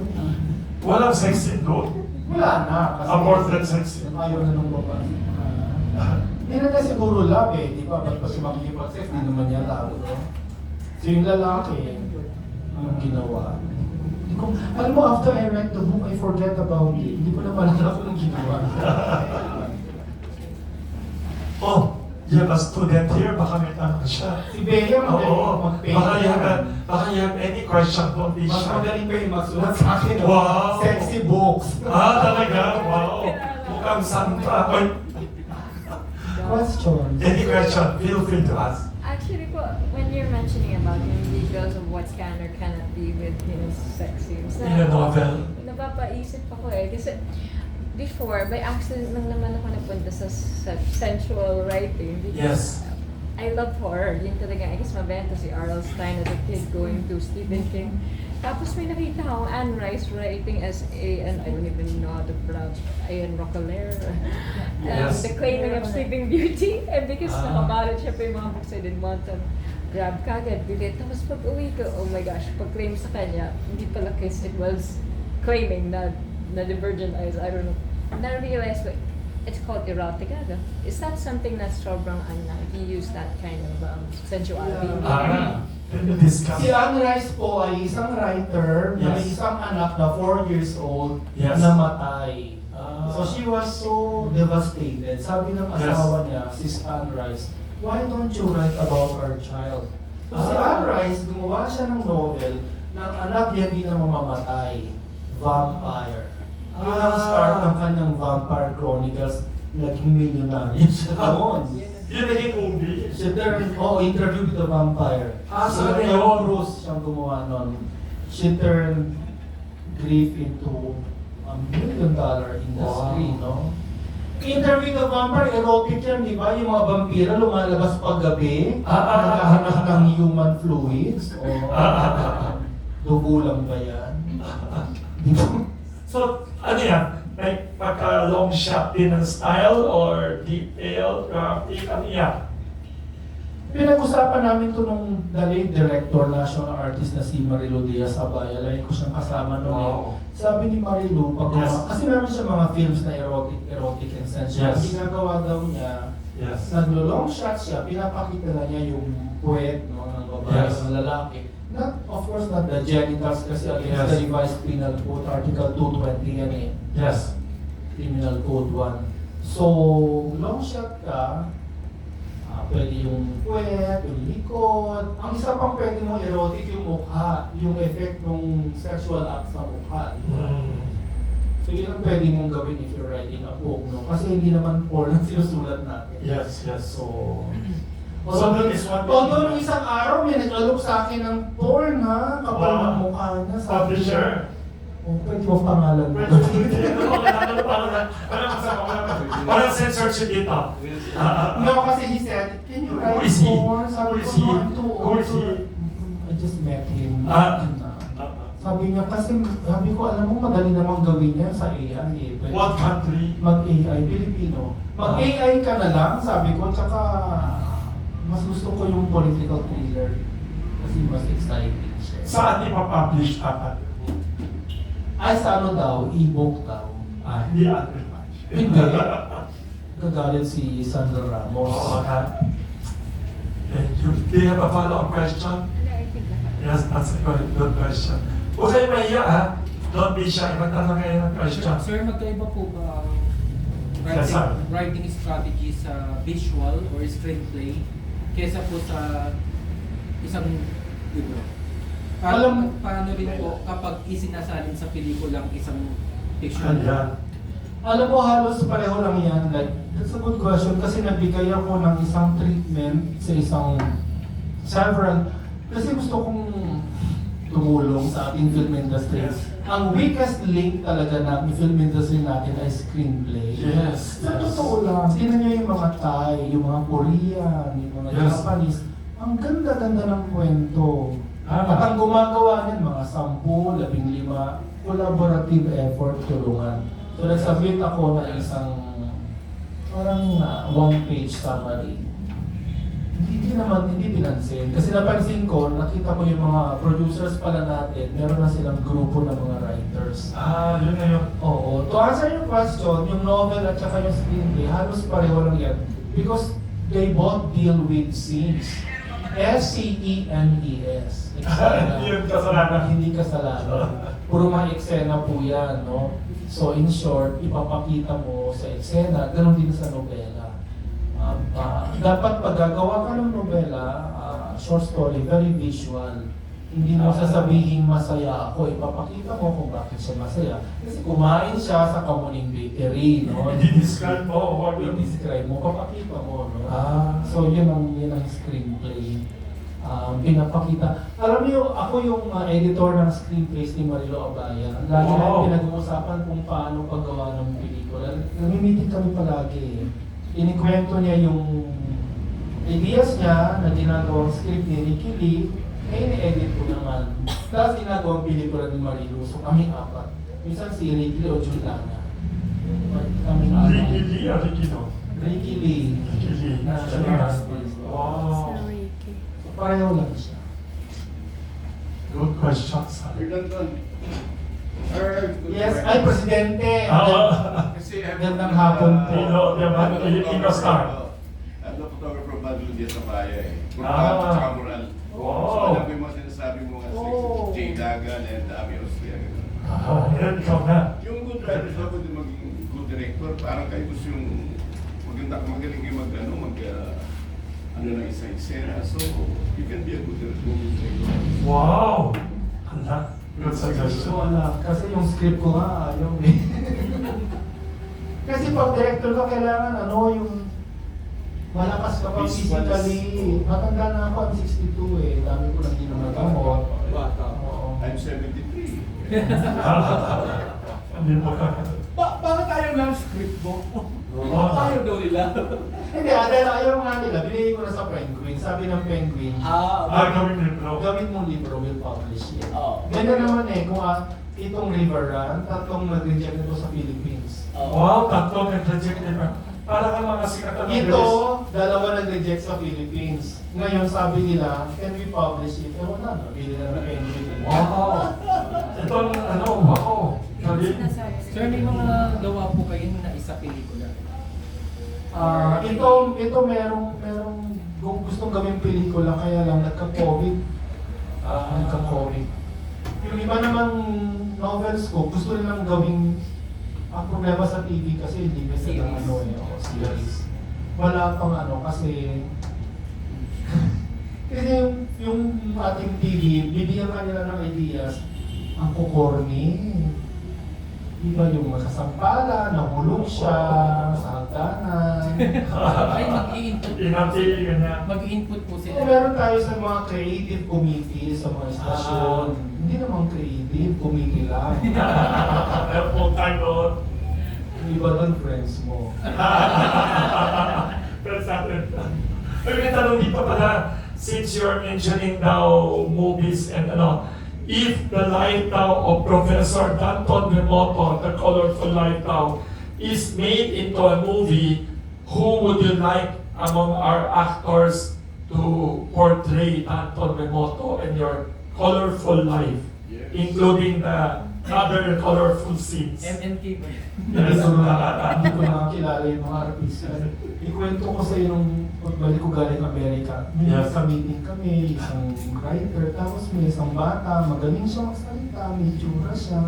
Walang sex scene doon. wala na. Kasi Aborted sex scene. ayaw na nung babae. Hindi na kasi siguro love eh, di ba? Ba't pa siya makikipag-sex, di naman niya love, no? So yung lalaki, ang ginawa. Hindi ko, alam mo, after I read the book, I forget about it. Hindi ko na malala kung anong ginawa. Oh, you have a student here, baka may tanong siya. Si Bea, Oo, mag-paint baka you have any question on this? Mas magaling pa yung magsulat sa akin. no? Wow. Sexy books. Talaga? Wow. Mukhang santa. Oy, Questions. any question, feel free to ask. Actually po, when you're mentioning about yung details of what can or cannot be with, sex scenes, In a novel. napapaisip ako kasi before, by accident lang naman ako napunta sa sensual writing. Because Yes. I love horror. Yun talaga, I guess mabenta si R.L. Stein as a kid going to Stephen King. Tapos may nakita akong Anne Rice writing as and I don't even know how to pronounce, Ian Roquelaire. Yes. The Claiming of Sleeping Beauty. And because Ah. nakabalot siya pa yung mga books, I didn't want to grab kagad, bilit. Tapos pag uwi ko, oh my gosh, pag-claim sa kanya, hindi pala kiss, it was claiming na the virgin eyes, I don't know. Na-realize ko, it's called erotica. Is that something that's sobrang if you use that kind of sensuality? Can you discuss? Si Anne Rice po ay isang writer na may Yes. isang anak na 4 years old Yes. namatay. Ah. So she was so devastated. Sabi ng Yes. asawa niya, Sis Anne Rice, why don't you write about our child? So si Ah. Anne Rice, gumawa siya ng novel ng anak niya hindi na mamamatay, vampire. Yun ang start ng kanyang Vampire Chronicles, naging milyonaryo siya noon. Yun naging movie. She turned, Interview with the Vampire. So Sa yun. Bruce siyang gumawa nun. She turned grief into $1 million industry, Wow. no? Interview with the Vampire, erotic yan, di ba? Yung mga vampira lumalabas paggabi, naghahanap ng human fluids, o dugo lang ba yan? So, ano yan? May pagka-long shot din ng style or detail, graphic, ano yan? Pinag-usapan namin to nung daling director, national artist na si Marilu Diaz-Abaya. Like ko siyang kasama noon. Wow. Sabi ni Marilu, Yes. kasi meron siya mga films na erotic and sensual. Yes. Ang ginagawa daw niya, Yes. naglo-long shot siya, pinapakita na niya yung puwet ng babae, Yes. ng lalaki. Not, of course, not the genitals kasi against Yes. the revised penal code, article 220 yan eh. Yes. Criminal Code 1. So, long shot ka, pwede yung puwet, yung likod. Ang isa pang pwede mo erotic yung mukha, yung effect ng sexual act sa mukha. di ba? So, yun ang pwede mong gawin if you're writing a book, no? Kasi hindi naman porn ang sinusulat natin. Yes, yes. So, So, that is one- although nung isang araw may nag-alok sa akin ng porn, ha? Kapal Wow. ng mukha niya. Sabi Publisher. niya, pwede mo pangalan mo. Parang censorship dito. No, kasi he said, can you write Who is he? porn? Sabi Who is ko, he? "No, I'm too Who is old." he? I just met him. Ah. Sabi niya, kasi sabi ko, alam mo, madali namang gawin yan sa AI eh. Pwede What country? Mag-AI, Pilipino. Mag-AI ka na lang, sabi ko, tsaka mas gusto ko yung political thriller. Kasi mas exciting siya. Saan ipapublish dapat? Ay, sa ano daw, e-book daw. Hindi advertise. Hindi. Gagalit si Sandra Ramos. Oo, ha? Thank you. Do you have a follow-up question? Ano, I think na. Yes, that's a good question. Huwag kayo mahiya, ha? Don't be shy. Magtanong kayo ng question. Sir, magkaiba po ba ang Yes, sir. writing strategy sa visual or screenplay kesa po sa isang libro? Paano rin po kapag isinasalin sa pelikulang isang fiction? Ayan. Alam mo, halos pareho lang yan. Like, that's a good question kasi nagbigay ako ng isang treatment sa several. Kasi gusto kong tumulong sa ating film industry. Yes. Ang weakest link talaga ng film industry natin ay screenplay. Yes. Sa totoo lang, tingnan nyo yung mga Thai, yung mga Korean, yung mga Yes. Japanese. Ang ganda-ganda ng kwento. Tama. At ang gumagawa niyan, mga 10, 15, collaborative effort, tulungan. So nagsabit ako ng isang parang one-page summary. Hindi pinansin. Kasi napansin ko, nakita ko yung mga producers pala natin, meron na silang grupo ng mga writers. Yun na yun. Oo. To answer your question, yung novel at saka yung screenplay, halos pareho lang yan. Because they both deal with scenes. S-C-E-N-E-S. Hindi yun kasalanan. Hindi kasalanan. Puro mga eksena po yan, no? So in short, ipapakita mo sa eksena, ganun din sa nobela. Dapat pag gagawa ka ng nobela, short story, very visual. Hindi mo sasabihin masaya ako, ipapakita mo kung bakit siya masaya. Kasi kumain siya sa Kamuning Bakery, no? I-describe mo. Huwag yun. I-describe mo, papakita mo, no? Ah. So yun ang screenplay. Pinapakita. Alam niyo, ako yung editor ng screenplays ni Marilo Abaya. Lagi Wow. namin pinag-uusapan kung paano paggawa ng pelikula. Nami-meeting kami palagi. Inikwento niya yung ideas niya na ginagawang script ni Ricky Lee, ini-edit ko naman. Tapos ginagawang pelikula ni Marilo. So kaming apat. Minsan si Ricky Lee o Juliana. Kaming apat. Ricky Lee or Ricky no? Ricky Lee. Ricky Lee. National artist. Wow. Sorry. Pareho lang siya. Good question, sir. Yes, ay Presidente. Kasi Gandang hapon po. Filipino star. I'm the photographer Badlo Diaz Amaya eh. Ah. At saka Moral. Wow. So alam ko yung mga sinasabi mo nga Oh. Jay Dagan and Ami Austria. Yan, ikaw na. Yung good writer daw pwede maging good director. Parang kayo gusto yung magaling kayo ano na isang eksena. So you can be a good director. Wow! Ala, good suggestion. So wala, kasi yung script ko nga ayaw eh. Kasi pag director ka, kailangan yung malakas ka pa physically. Matanda na ako, I'm 62 eh. Dami ko nang ginagawa. Bata. Oo. I'm 73. Hindi mo ka. Bakit ayaw ng script mo? Oo. Ayaw daw nila. Hindi, dahil ayaw nga nila. Binigay ko na sa Penguin. Sabi ng Penguin, Gawin libro. gawin mong libro, will publish it. Oo. Ganyan naman eh, kung itong River Run, tatlong nag-reject nito sa Philippines. Wow, tatlo nag-reject libro. Para ka mga sikat na Ito, dalawa nag-reject sa Philippines. Ngayon, sabi nila, can we publish it? Eh, wala na. Bili na ng Penguin. Wow! Ito, wow! Galing. Sir, may mga gawa po kayo na isa pelikula. Ito merong kung gustong gawing pelikula, kaya lang nagka-COVID. Nagka-COVID. Yung iba namang novels ko, gusto nilang gawing ang problema sa TV kasi hindi kasi Series. series. Wala pang kasi kasi yung ating TV, bibigyan ka nila ng ideas, ang kukorni. Iba yung makasampala, nahulog siya sa hagdanan. Ay, mag-i-input. Inapili ka niya. Mag-i-input po So, sila. meron tayo sa mga creative committee sa mga istasyon. Hindi naman creative, committee lang. Full time doon. Yung iba doon, friends mo. Pero sa atin. Ay, may tanong dito pala. Since you're mentioning now movies and if the light now of Professor Danton Remoto, the colorful light now, is made into a movie, who would you like among our actors to portray Anton Remoto and your colorful life, Yes. including the other colorful scenes. MNK ba yun? Hindi ko nakakilala yung mga artista. Ikwento ko sa iyo nung pagbalik ko galing Amerika. May Yes. meeting kami, isang writer, tapos may isang bata, magaling siya magsalita, may tsura siya.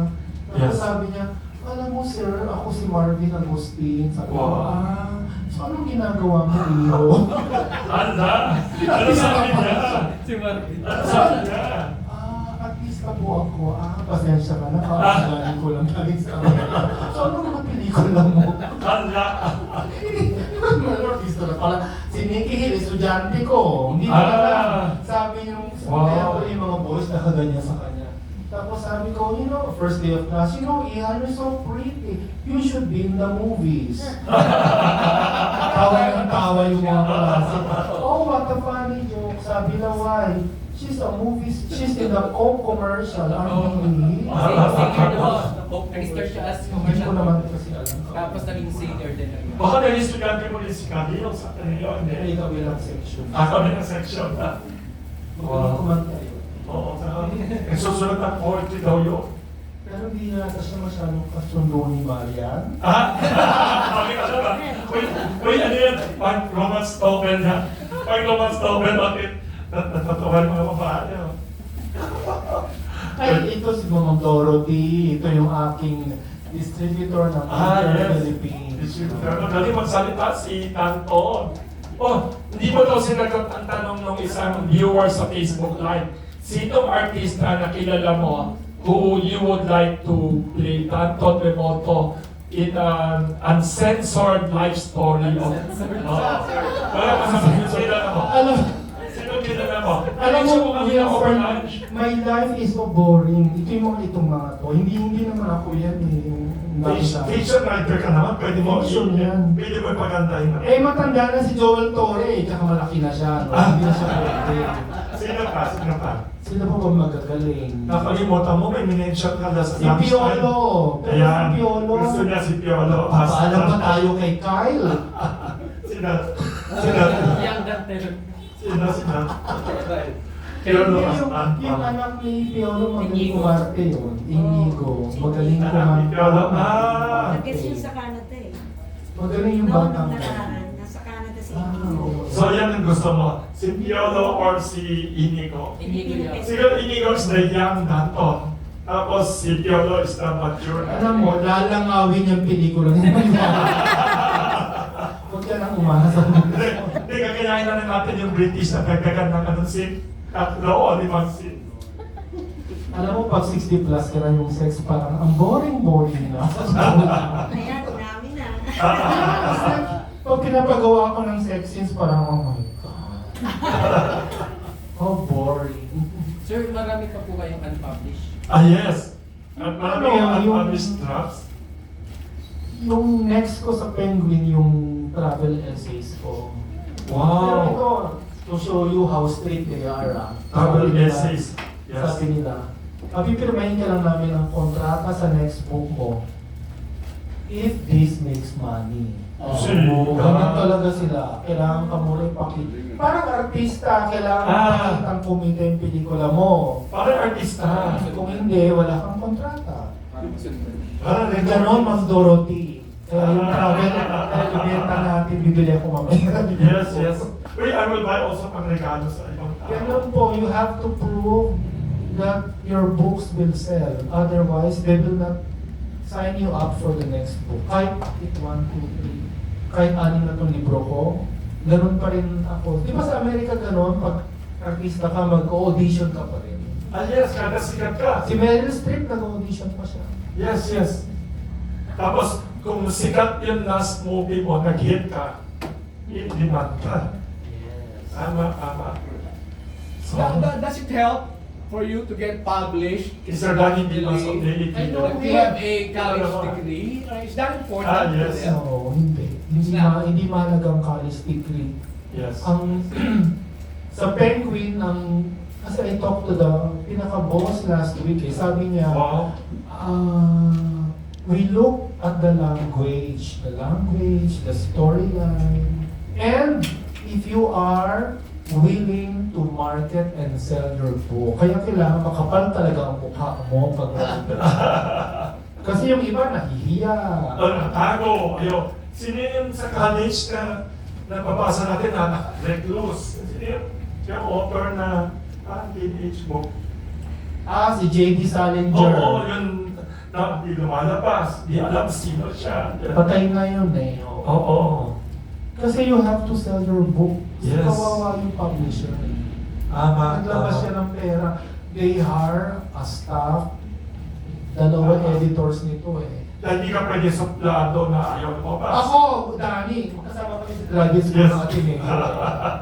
Tapos Yes. sabi niya, alam mo sir, ako si Marvin Agustin. Sabi ko, Wow. so anong ginagawa mo, Iyo? Anda! Ano sabi niya? Si Marvin. Ano sabi niya? Artista po ako. Pasensya ka na. Kakagaling ko lang galing sa Amerika. So anong mga pelikula mo? Anda! Artista na pala. Si Nicky Hill, estudyante ko. Hindi ko Ah. alam. Sabi yung, Wow. kaya ko yung mga boys nakaganyan sa kanya. Tapos sabi ko, you know, first day of class, you know, Ian, you're so pretty. You should be in the movies. Tawa ng tawa yung mga klase. Oh, what a funny joke. Sabi na, why? She's a movie, she's in the Coke commercial, aren't you? Singer doon. Nag-start siya as Hindi ko commercial. naman kasi alam. Tapos naging singer din. Baka naging estudyante mo rin si Camilo sa kanila, Hindi hindi. kami lang section. Kami ng section na. Magaling kumanta yun. Oo, saka nagsusulat ng poetry daw yun. Pero hindi yata siya masyadong kasundo ni Marian. Ah? Sabi ka siya ba? Uy, ano yan? Pag romance novel na. Pag romance novel, bakit? Natatuhan mga babae. oh. Ay, ito si Mama Dorothy. Ito yung aking distributor ng Inter Philippines. Magaling magsalita si Tanton. Oh, hindi mo daw sinagot ang tanong ng isang viewer sa Facebook Live. Sinong artista na kilala mo who you would like to play Tanton Remoto in an uncensored life story of... Wala ka sa kilala mo. Alam, Sino kilala mo? alam mo, Gusto kami na over lunch. my life is so boring. Ito yung itong mga to. Hindi naman ako yan eh. Yung nasa- Fiction writer ka naman, pwede mo Fiction yan. Pwede mo ipagandahin na. Eh, matanda na si Joel Torre eh. Tsaka malaki na siya. No? Hindi na siya pwede. Sino pa? Sino pa? Sila po ba magagaling? Nakalimutan mo, may minention ka na sa Si Piolo. Pero si Ayan. Piolo. Gusto niya si Piolo. Paalam pa tayo kay Kyle. Sina? Sina? Young Dante. Sina? Piolo Yung Astan. anak ni Piolo, magaling Inigo. kumarte yun. Inigo. Magaling Anak ni kumarte. Piolo. Ah! Nag-guess yun sa Canada eh. Magaling yung Noong batang. nakaraan, nasa Canada si Ah, Inigo. oo. So yan ang gusto mo. Si Piolo or si Inigo? Inigo niya. Siguro Inigo is the young Danton. Tapos si Piolo is the mature. Alam mo, lalangawin yung pelikula ni Huwag ka nang umasa. Hindi, kakayain na lang natin yung British na nagkagandang anong scene. 3 o 5 scene. Alam mo, pag 60 plus ka na yung sex, parang ang boring-boring na. Ayan, dami na. Pag pinapagawa ko ng sex scenes, parang, oh my God. Oh, boring. Sir, marami pa po kayong unpublished. Ah, yes. At marami Ano, yung yung- unpublished drafts. Yung next ko sa Penguin, yung travel essays ko. Pero ito, to show you how straight they are. Travel Sabi nila- essays. Yes. Sabi nila, papipirmahin ka lang namin ng kontrata sa next book mo if this makes money. Ganyan talaga sila. Kailangan ka muna ipakita. Parang artista, kailangan makitang kumita yung pelikula mo. Parang artista. Kung hindi, wala kang kontrata. Parang masunod. Parang Ganon, Ma'am Dorothy. Kaya yung travel, ibenta natin, bibili ako mamaya. Yes, yes. Wait, I will buy also pang regalo sa ibang tao. Ganon po, you have to prove that your books will sell. Otherwise, they will not sign you up for the next book. Kahit 1, 2, 3, kahit 6 na itong libro ko, ganon pa rin ako. Di ba sa Amerika ganon, pag artista ka, mag-audition ka pa rin. Ah, yes, kada sikat ka. Si Meryl Streep, nag-audition pa siya. Yes, yes. Tapos, kung sikat yung last movie mo, nag-hit ka, in-demand ka. Tama, tama. So, Does it help for you to get published? is there any demands of daily I know. If you have a college degree, is that important? Ah, yes. to them? No, hindi. Hindi mahalagang college degree. Yes. Ang sa Penguin, kasi I talked to the pinaka-boss last week sabi niya, Wow. we look at the language, the storyline, and if you are willing to market and sell your book. Kaya kailangan makapal talaga ang mukha mo pag kasi yung iba nahihiya. Natago. Sino yung sa college na nababasa natin na recluse? Sino yung author na teenage book? Si J.D. Salinger. Oo, yun na di lumalabas. Di alam sino siya. Patay na yun eh. Oo. Kasi you have to sell your book. Yes. Kawawa yung publisher. Naglabas siya ng pera. They hire a staff. Dalawa editors nito eh. Dahil di ka pwede suplado na ayaw lumabas. Ako, Danny, kasama kami sa graduate school Yes. ng Ateneo.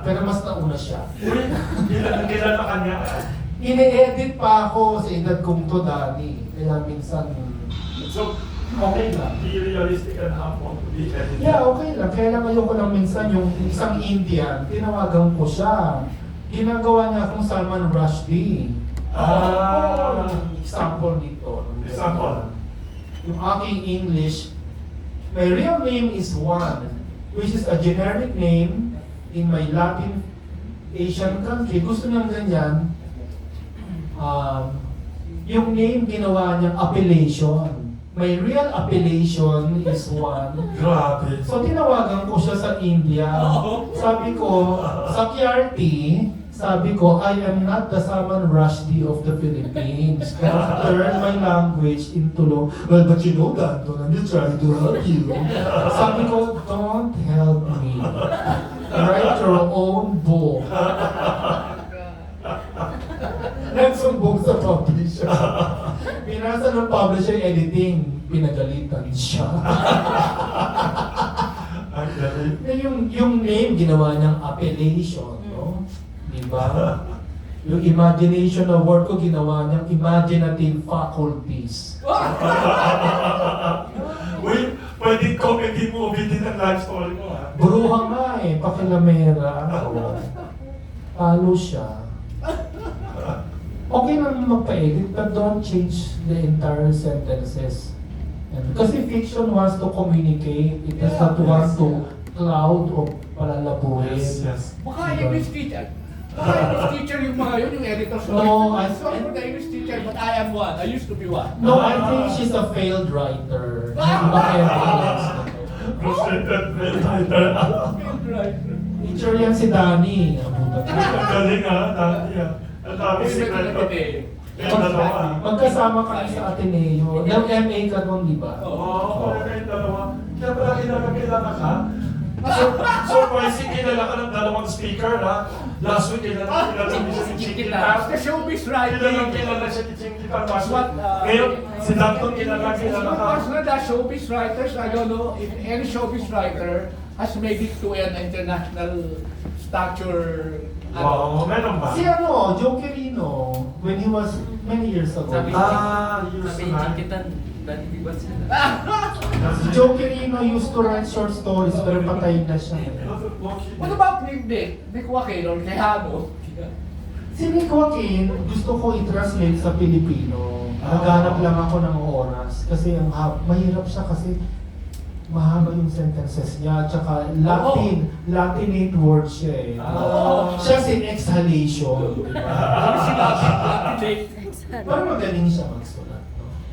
Pero mas nauna siya. Uy, kilala ka niya. Ine-edit pa ako sa edad kong to, Danny. Kaya minsan, So, okay lang. be realistic and humble to be edited. Yeah, okay lang. Kaya lang ayoko lang minsan yung isang Indian, tinawagan ko siya. Ginagawa niya akong Salman Rushdie. Ah. Example dito. Example. Yung aking English, my real name is Juan, which is a generic name in my Latin Asian country. Gusto niyang ganyan. Yung name ginawa niyang appellation. My real appellation is Juan. Grabe. So tinawagan ko siya sa India. Sabi ko, sa QRT, sabi ko, I am not the Salman Rushdie of the Philippines. Can learn my language into law. Well, but you know that, don't I'm just trying to help you. Sabi ko, don't help me. Write your own book. Nagsumbong sa publisher. Pinasa ng publisher editing, pinagalitan siya. Ang galing. yung name, ginawa niyang appellation, no? Diba? Yung imagination na word ko, ginawa niyang imaginative faculties. Uy, pwede comedy movie din ang life story mo, ha? Bruha nga eh, pakilamera. Oo. Talo siya. Okay naman magpa-edit, but don't change the entire sentences. And, kasi fiction wants to communicate, it does not want to cloud o palalabuhin. Yes. Baka English teacher. Baka English teacher yung mga yun, yung editor. No, I- sorry for the English teacher, but I am one. I used to be one. No, I think she's a failed writer. Iba kaya Frustrated writer. Right. teacher yan si Danny. Ang galing, ha? Dati, ha? Ang dami sikreto. Yung dalawa. Magkasama kami sa Ateneo. Nag-MA ka doon, di ba? Oo, kayong dalawa. Kaya pala kilala ka? Surprising, kilala ka ng dalawang speaker, ha? Last week, kilala niya si Chiquita. The showbiz Kilala writing. siya ni Chiquita last What, week. Ngayon, si Danton kilala ka. Because the showbiz writers, I don't know if any showbiz writer has made it to an international stature. Wow, meron ba? Si Joe Quirino, when he was many years ago. Sabi Years sabi na. ni Chiquitan, dati di ba sila? Si Joe Quirino used to write short stories pero patay na siya. What about Nick Joaquin or Tejano? Si Nick Joaquin, gusto ko i-translate sa Pilipino. Naghanap lang ako ng oras kasi mahirap siya kasi mahaba yung sentences niya, tsaka Latinate words siya eh. Siya si exhalation. Ano sila? Pero magaling siya magsulat.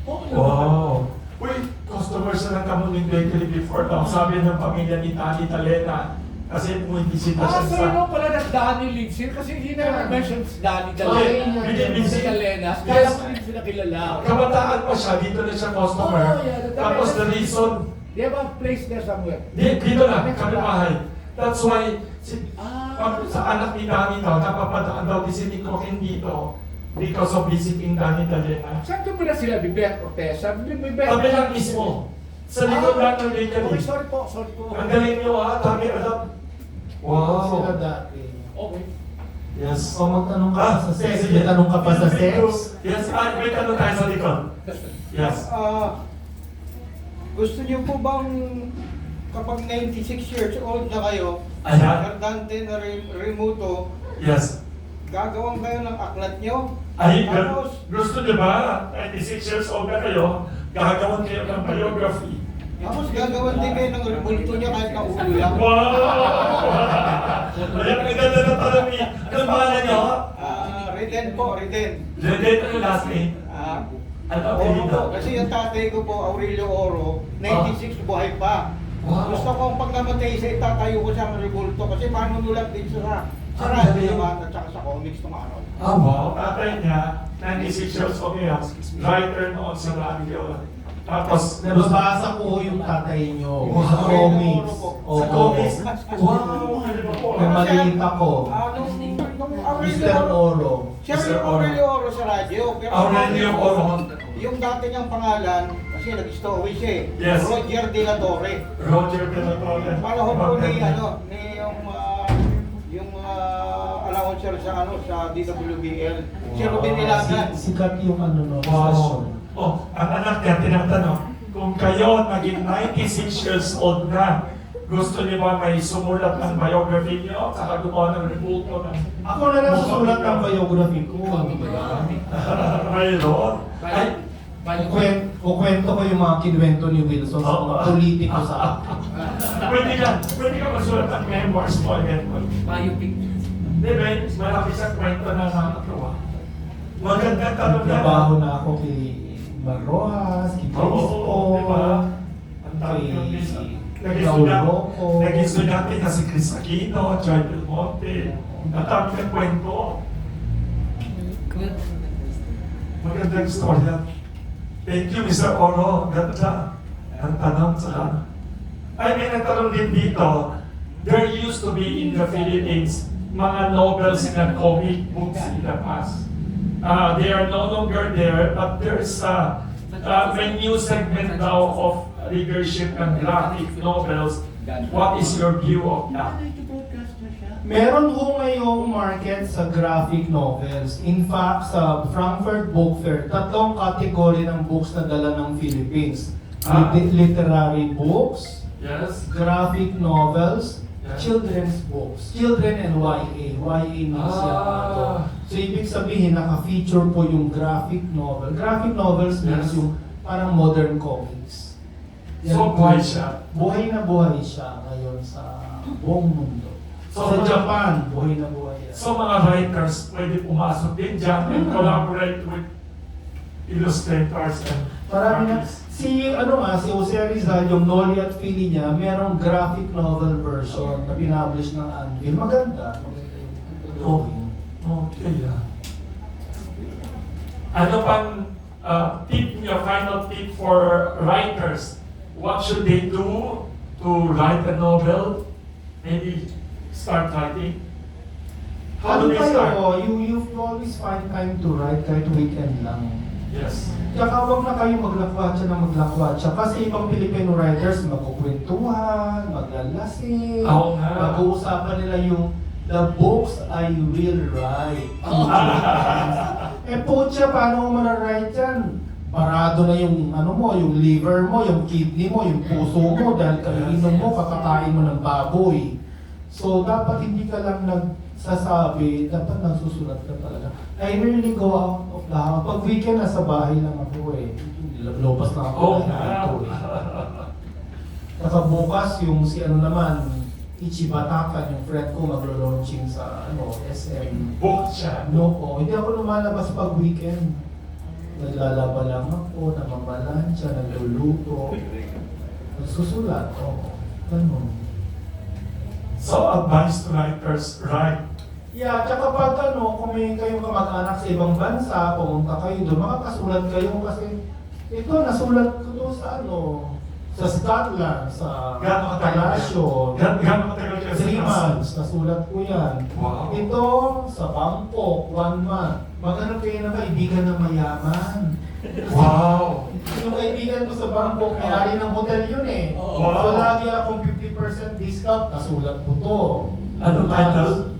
No? Wow! Uy, customers na ng Kamuning Bakery before daw. Sabi ng pamilya ni Tani Talena. Kasi bumibisita siya So sa... yun pala na Danny lives here kasi hindi na mention si Danny Okay. Dalena. Si Dalena. Kaya ko hindi sila kilala. Kabataan pa siya, dito na siya customer. Oh, yeah. Tapos the reason, They have a place there somewhere. dito na, kami bahay. That's why, pag sa anak ni Dani daw, napapadaan daw din si Nico dito because of visiting Dani Talena. Saan ko pala sila? Bibet o Tessa? Bibet. Tabi lang mismo. Sa likod lang ng bakery. Okay, sorry po. Ang galing nyo, ha? Dami alam. Sila Wow. dati. Okay. Yes. O magtanong ka pa sa sex, sige. may tanong ka pa sa sex. Yes, may tanong tayo sa likod. Yes. Gusto niyo po bang kapag 96 years old na kayo, Ayan. Dante na remoto, Yes. gagawin kayo ng aklat niyo? Ay, Tapos, gusto niyo ba? 96 years old na kayo, gagawin kayo ng biography. Tapos gagawan din kayo ng rebulto niya kahit na ulo lang. Wow! Ayan, ang ganda na tanong niya. Anong pangalan niyo? Reden po, Reden. Reden, ano last name? Ano ang Oro apelido? po, kasi yung tatay ko po, Aurelio Oro, 96 buhay pa. Wow. Gusto kong pag namatay siya, itatayo ko siya ng rebulto kasi manunulat din siya sa Ang radyo galing. naman at saka sa comics ng araw. Ah, wow. Tatay niya, 96 years old niya, writer noon sa radio. Tapos, Nababasa ko yung tatay nyo Wow. sa comics. Sa comics. Wow! Ano ba po? May maliit ako. Nung Mr. Oro. Siya Mr. yung Aurelio Oro sa radyo. Pero Aurelio Oro. yung dati niyang pangalan, kasi nag-story siya eh. Yes. Roger De La Torre. Roger Pelotore. Panahon po ni yung announcer sa sa DWBL. Si Ruben Ilagan. Sikat yung ano no. Wow. Oh, ang anak niya tinatanong, kung kayo naging 96 years old na, gusto niyo ba may sumulat ng biography niyo, saka gumawa ng rebulto ng... Ako na lang susulat ng biography ko. Mayroon. Ay, Kukwento ko yung mga kinwento ni Wilson sa mga politiko sa akin. pwede ka masulat ng memoirs mo again. Biopic. Di ba, malaki sa kwento na nakakatawa. Magandang tanong na. Trabaho na ako kay Marrojas, kay Oo, di ba? Ang dami ng bisa. Naging estudyante na si Chris Aquino, Joy Del Monte. Ang dami ng kwento. Magandang istorya. Thank you, Mr. Oro. Ganda. Ang tanong sa ay, may nagtanong din dito. There used to be in the Philippines mga novels and comic books in the past. They are no longer there, but there's a new segment now of readership and graphic novels. What is your view of that? Meron ho ngayong market sa graphic novels. In fact, sa Frankfurt Book Fair, tatlong kategory ng books na dala ng Philippines. Literary books, Yes? graphic novels, Yeah. children's books. Children and YA. YA means Ah. So, ibig sabihin, naka-feature po yung graphic novel. Graphic novels means Yes. yung parang modern comics. So, buhay siya. Buhay na buhay siya ngayon sa buong mundo. So, Sa mga- Japan, buhay na buhay yan. So mga writers pwede pumasok din dyan and collaborate with illustrators and Marami na. artists. Si Jose Rizal, yung Noli at Fili niya, merong graphic novel version na pinablish ng Anvil. Maganda. Maganda yung drawing. Okay. Ano pang tip niyo, final tip for writers? What should they do to write a novel? Maybe start writing? How do Ano they start? kayo, you always find time to write kahit weekend lang. Yes. Tsaka huwag na kayo maglakwatsa na maglakwatsa. Kasi ibang Filipino writers, magkukwentuhan, maglalasing, Oo nga. mag-uusapan nila yung the books I will write. Putya, paano mo na-write yan? Parado na yung ano mo, yung liver mo, yung kidney mo, yung puso mo dahil kainom mo, kakakain mo ng baboy. So, dapat hindi ka lang nagsasabi, dapat nagsusulat ka talaga. I really go out of the house. Pag weekend, nasa bahay lang ako eh. Lopas na ako. Oo dahil nga. ito eh. Saka bukas, yung si ano naman, Ichibatakan, yung friend ko, maglo-launching sa SM. Book siya. No po, hindi ako lumalabas pag weekend. Naglalaba lang ako, namamalansya, nagluluto, nagsusulat. Oo, ganun. So advice to writers, write. Yeah, tsaka pag kung may kayong kamag-anak sa ibang bansa, pumunta kayo doon, makakasulat kayo kasi ito, nasulat ko doon sa sa Scotland, sa Gaano katagal? Palacio. Gaano katagal ka sa 3 months, nasulat ko yan. Wow. Ito, sa Bangkok, 1 month. Maghanap kayo ng kaibigan na mayaman. Wow. Yung kaibigan ko sa Bangkok, may-ari ng hotel yun eh. Wow. So lagi akong 50% discount, nasulat ko to. Ano title?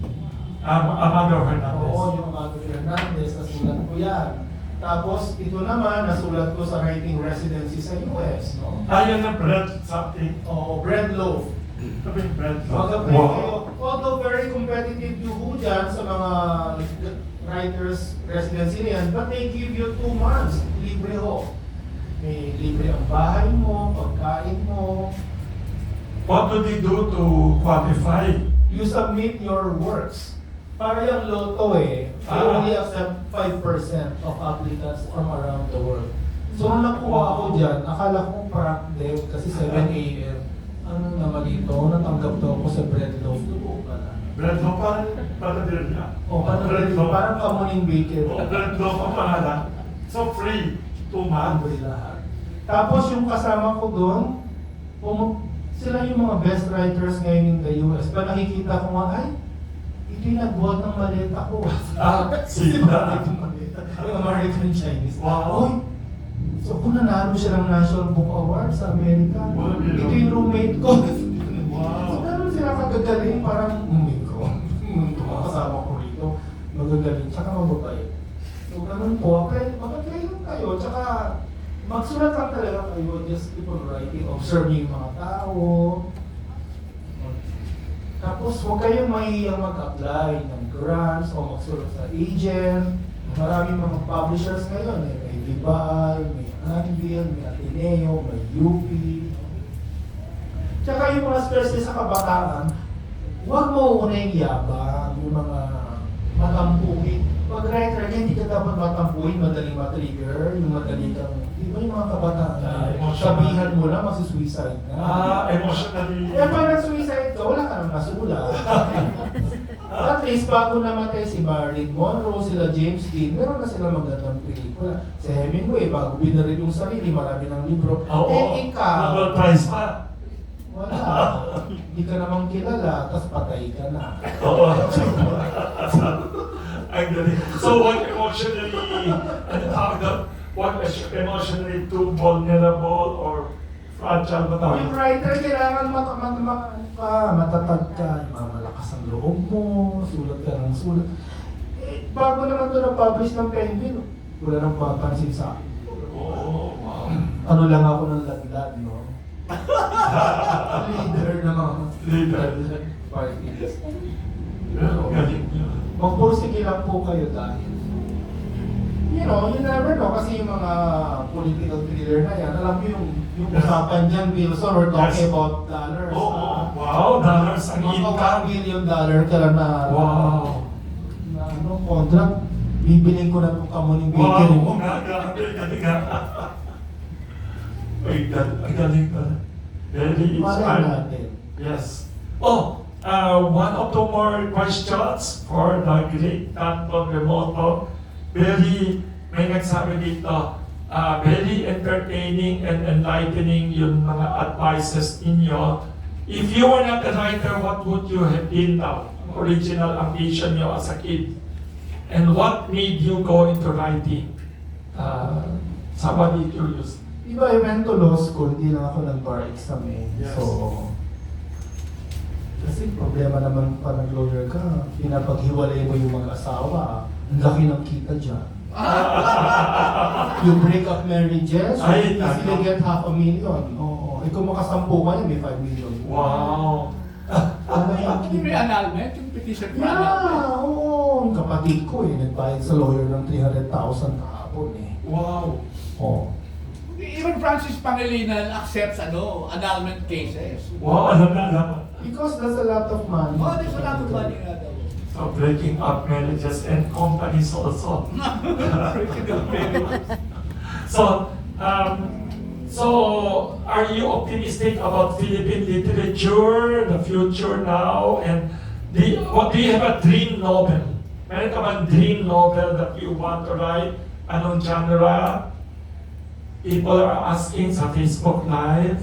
Amado Hernandez. Oo, yung Amado Hernandez, nasulat ko yan. Tapos ito naman, nasulat ko sa writing residency sa US. No? Ayaw ng bread something. Oo, bread loaf. Sabi bread. Mag-apply Wow. kayo. Although very competitive yung ho dyan sa mga writers residency na yan, but they give you 2 months. Libre ho. May libre ang bahay mo, pagkain pagkain mo. What do they do to qualify? You submit your works. Para yung loto they only accept 5% of applicants from around the world. So nung nakuha ako dyan, akala ko parang dev kasi 7 a.m. Ano naman dito, natanggap daw ako sa bread loaf. Totoo pala. Bread loaf para din niya. O parang kamuning bacon. Bread loaf ang pangalan. So free, 2 months. Amboy lahat. Tapos yung kasama ko doon, sila yung mga best writers ngayon in the US. Pa nakikita ko nga, ay, ito yung nagbuhat ng maleta ko. Sila. Yung American Chinese. Wow. Oy, so kung nanalo siya ng National Book Award sa Amerika, Wow. ito yung roommate ko. Wow. So ganun sila kagagaling, parang ko. Ito mga kasama ko rito, magagaling, tsaka mababait. So ganun po, mag-apply lang kayo, tsaka magsulat lang talaga kayo, just keep on writing, observing yung mga tao. Tapos huwag kayong mahihiyang mag-apply ng grants o magsulat sa agent. Maraming mga publishers ngayon, may Vibal, may Anvil, may Ateneo, may UP. Tsaka yung mga specialist sa kabataan, huwag mo una yung yabang, yung mga matampuin. Pag writer ka, hindi ka dapat matampuin, madaling matrigger, yung madaling kang, di ba yung mga kabataan, sabihan mo na, masisuicide na. Emotionally. Kaya pag nag-suicide ka, wala ka nang nasulat. At least bago namatay si Marilyn Monroe, sila James Dean, meron na sila magandang pelikula. Si Hemingway, bago binaril yung sarili, marami ng libro. Ikaw, Nobel Prize pa. wala. Hindi ka namang kilala, tapos patay ka na. Oo. Ang galing. So what emotionally, what emotionally too vulnerable or fragile ba tayo? Yung writer, kailangan matatag ka, malakas ang loob mo, sulat ka ng sulat. Bago naman ito na-publish ng Penguin, wala nang papansin sa akin. Oh, wow. Ano lang ako ng ladlad, no? Leader ng mga Leader. parties. Pero galing niya. Magpursige lang po kayo dahil, you never know, kasi yung mga political thriller na yan, alam mo yung usapan dyan, Wilson, we're talking Yes. about dollars. Wow, dollars ang Mga income. $1 billion ka lang na, Wow. na contract, bibiling ko na itong kamuning bakery mo. Wow, grabe, galing nga. Ay, ang galing ka. Very Malay inspiring. natin. Yes. One of the more questions for the great Canton Remoto. May nagsabi dito, very entertaining and enlightening yung mga advices ninyo. If you were not a writer, what would you have been now? Original ambition nyo as a kid. And what made you go into writing? Somebody curious. Diba, I went to law school, hindi lang ako nag-bar exam eh. Yes. So, kasi problema naman pa nag-lawyer ka, pinapaghiwalay mo yung mag-asawa, ang laki ng kita dyan. You break up marriages, Ay, you easily get $500,000. Oo. Kung makasampu ka niya, may 5 million. Wow. Ano yung Yung may kita? annulment, yung petition for annulment. Yeah, oo. Yung kapatid ko nagbayad sa lawyer ng 300,000 kahapon eh. Wow. Oo. Even Francis Pangilinan accepts annulment cases. Wow, alam na naman. Because that's a lot of money. Oh, there's a lot of money nga daw. So breaking up marriages and companies also. So are you optimistic about Philippine literature, the future now, and what do you have a dream novel? Meron ka bang dream novel that you want to write? Anong genre? People are asking sa Facebook Live,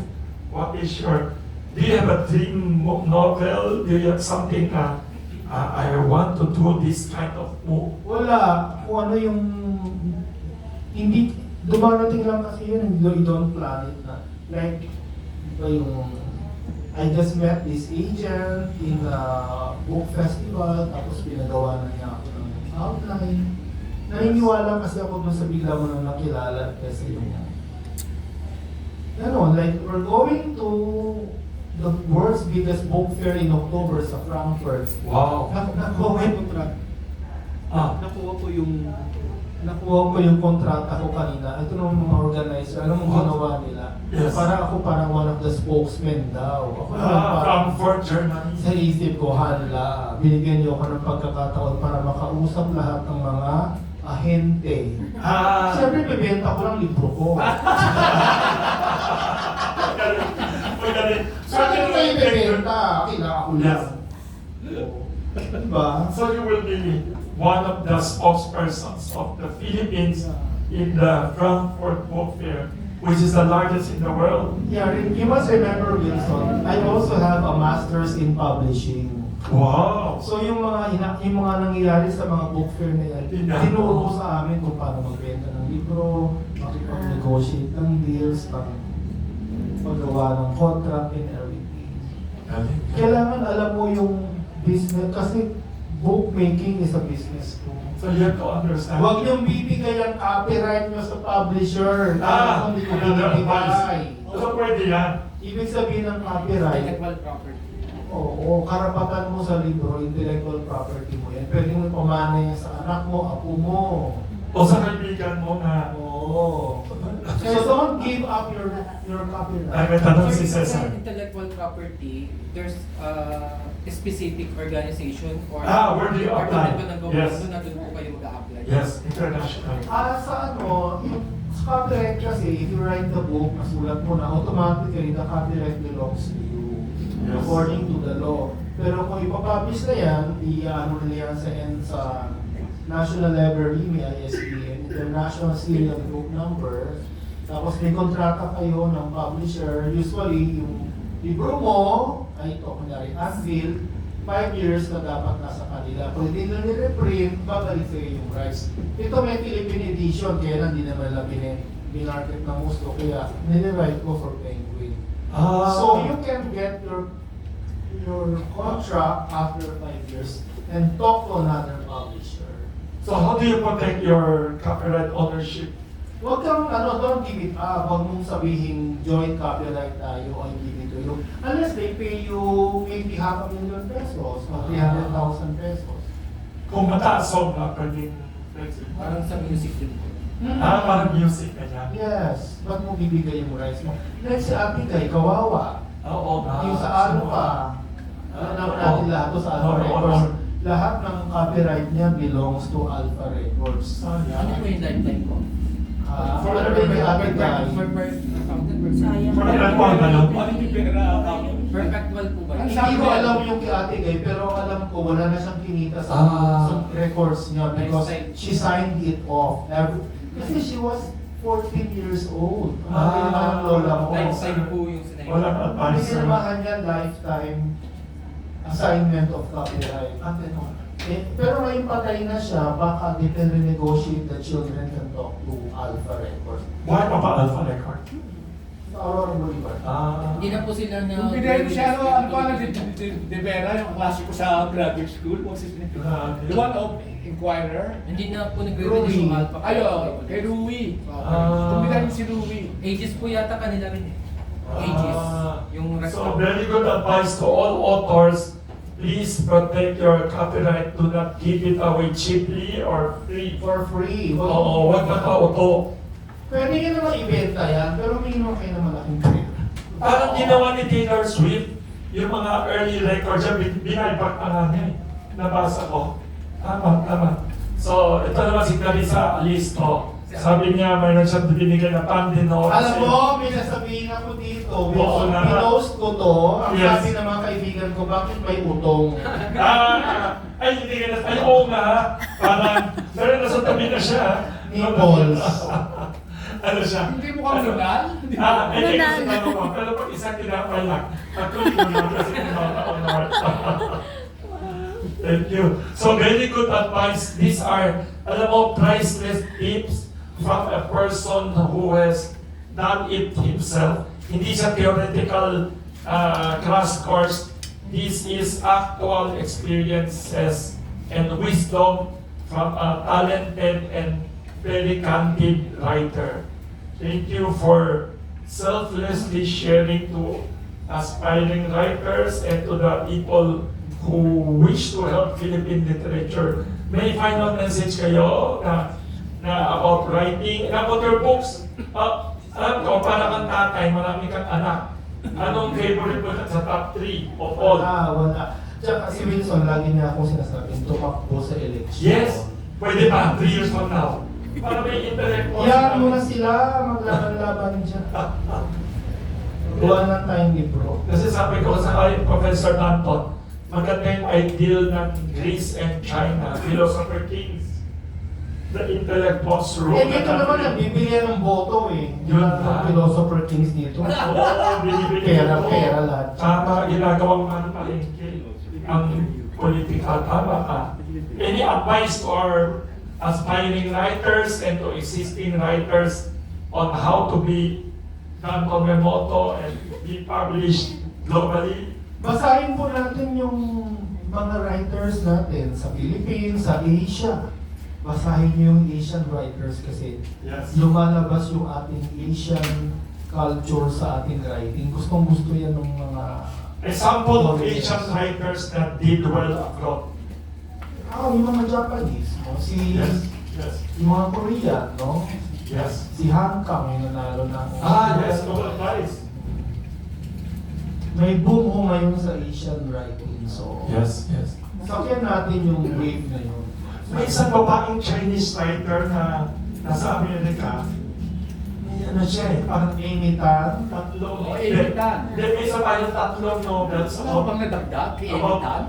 what is your, do you have a dream novel? Do you have something I want to do this kind of move? Wala. Kung ano yung... Hindi... Dumarating lang kasi yun, you don't plan it na. Like, diba yung... I just met this agent in a book festival, tapos pinagawa na niya ako ng outline. Naniniwala kasi ako dun sa bigla mo nang nakilala kasi yung... like we're going to the world's biggest book fair in October sa Frankfurt. Wow. Nakuha ko yung contract. Ah, Nakuha ko yung nakuha ko yung kontrata ko kanina. Ito ng mga organizer, alam mo ginawa nila? Yes. Para ako parang one of the spokesmen daw. Ako naman parang Frankfurt, Germany. sa isip ko, hala, binigyan niyo ako ng pagkakataon para makausap lahat ng mga ahente. Ah, Siyempre, bibenta ko ng libro ko. magaling. So, hindi ko yung bibenta. Kailangan ko lang. Diba? So you will be one of the spokespersons of the Philippines in the Frankfurt Book Fair, which is the largest in the world. Yeah, you must remember, Wilson, I also have a master's in publishing. Wow! So yung mga nangyayari sa mga book fair na yan, tinuro sa amin kung paano magbenta ng libro, makipag-negotiate ng deals, paggawa ng contract and everything. Kailangan alam mo yung business, kasi bookmaking is a business too. So you have to understand. Huwag niyong bibigay ang copyright niyo sa publisher. Hindi ko another bibigay. advice. So pwede yan. Ibig sabihin ng copyright, Intellectual property. oo, karapatan mo sa libro, intellectual property mo yan. Pwede mo pamanay sa anak mo, apo mo. O sa kaibigan mo na, Oo. So don't give up your ay copyright. may tanong si Sir, Cesar. sa intellectual property, there's a specific organization or Where do you apply? department ng gobyerno Yes. na doon po kayo mag-a-apply? Yes, international. Sa yung sa copyright kasi, if you write the book, nasulat mo na, automatically the copyright belongs to you. Yes. According to the law. Pero kung ipapublish na yan, i-ano nila yan sa National Library, may ISBN, International Serial Book Number, tapos may kontrata kayo ng publisher, usually yung libro mo, ay ito, kunyari, unveiled, 5 years na dapat nasa kanila. Kung hindi na nire-print, babalik sa'yo yung rights. Ito may Philippine edition, kaya lang di naman lang binarket ng gusto, kaya nire-write ko for Penguin. So you can get your contract after 5 years and talk to another publisher. So how do you protect your copyright ownership? Huwag kang, don't give it up. Huwag mong sabihin joint copyright tayo or give it to you. Unless they pay you maybe $500,000 pesos or 300,000 pesos. Kung mataas sobra, pwedeng Parang sa music din po. parang music na yan. Yes. Ba't mo bibigay yung rights mo? Like si Ate Guy, kawawa. Oo, Yung sa Alpha. Alam natin lahat to sa Alpha Records. Lahat ng copyright niya belongs to Alpha Records. Ano po yung lifetime ko? For ano ba yung Ate Guy? Sayang. For ilan po ang ano? Perpetual po ba? Hindi ko alam yung kay Ate Guy, pero alam ko wala na siyang kinita sa records niya because she signed it off. Kasi she was 14 years old. Ang naman ng lola mo. Lifetime po yung sinayang. Walang Ang advice. sinamahan niya lifetime assignment of copyright. Pero ngayon patay na siya, baka they can renegotiate the children can talk to Alpha Records. Why pa ba Alpha Record? Sa Aurora Bolivar. Hindi na po sila na... Kung pinay ko siya, ano pa de Vera, yung klase ko sa graduate school, what's his name? The one of Inquirer. Hindi na po nagre-release yung Alpha. Ayo, kay Rui. Kung pinay si Rui. Ages po yata kanila rin eh. Ages. Yung rest So very good advice to all authors. Please protect your copyright. Do not give it away cheaply or free. For free. Oo, wag na auto. Pwede nyo naman ibenta yan, pero minimum kayo na malaking pera. Parang ginawa ni Taylor Swift, yung mga early records niya, binayback pa nga niya. Nabasa ko. Tama. So, ito naman si Clarissa Alisto. Sabi niya, mayroon siyang binigay na pandino. Alam mo, may nasabihin ako dito. Oo, na. Pinost ko to. Ang Yes. sabi ng mga kaibigan ko, bakit may utong? Ay, hindi ka na. Ay, oo nga. Parang, pero nasa tabi na siya. Nipples. Ano siya? Hindi mo kang lunal? Hindi kasi tanong ko. Pero pag isang kinapay lang, actually mo naman kasi kinapay naman. Thank you. So, very good advice. These are, alam mo, priceless tips from a person who has done it himself. Hindi siya theoretical crash course. This is actual experiences and wisdom from a talented and very candid writer. Thank you for selflessly sharing to aspiring writers and to the people who wish to help Philippine literature. May final message kayo na na about writing, and about your books. Alam ko, parang kang tatay, marami kang anak. Anong favorite mo sa top 3 of all? Wala. Tsaka si Wilson, lagi niya akong sinasabing tumakbo sa election. Yes, pwede pa, 3 years from now. Para may intellect mo. Yan muna sila, maglaban-laban dyan. Gawa ng tayong libro. Kasi sabi ko sa kay Professor Danton, maganda yung ideal ng Greece and China, philosopher kings. The intellect boss rule. Eh, dito naman nagbibili yan ng boto eh. Yun Yung ba? philosopher kings dito. Oo, binibili Pera, ko. pera lahat. Tama, ginagawang man palengke ang political. Tama ka. Any advice to our aspiring writers and to existing writers on how to be Danton Remoto and be published globally? Basahin po natin yung mga writers natin sa Philippines, sa Asia. Basahin niyo yung Asian writers kasi Yes. lumalabas yung ating Asian culture sa ating writing. Gustong gusto yan ng mga... Example of Asian writers that did well abroad. Yung mga Japanese, no? Yes. Yes. Yung mga Korean, no? Yes. Si Han Kang yung nanalo na. Yes, Nobel Prize. May boom ho ngayon sa Asian writing. So, Yes. sakyan natin yung wave na yun. May isang babaeng Chinese writer na nasa Amerika. May ano siya eh, parang Amy Tan. tatlong... Amy Tan. May isa pa yung tatlong novels Ano bang nadagdag? Kay Emitan?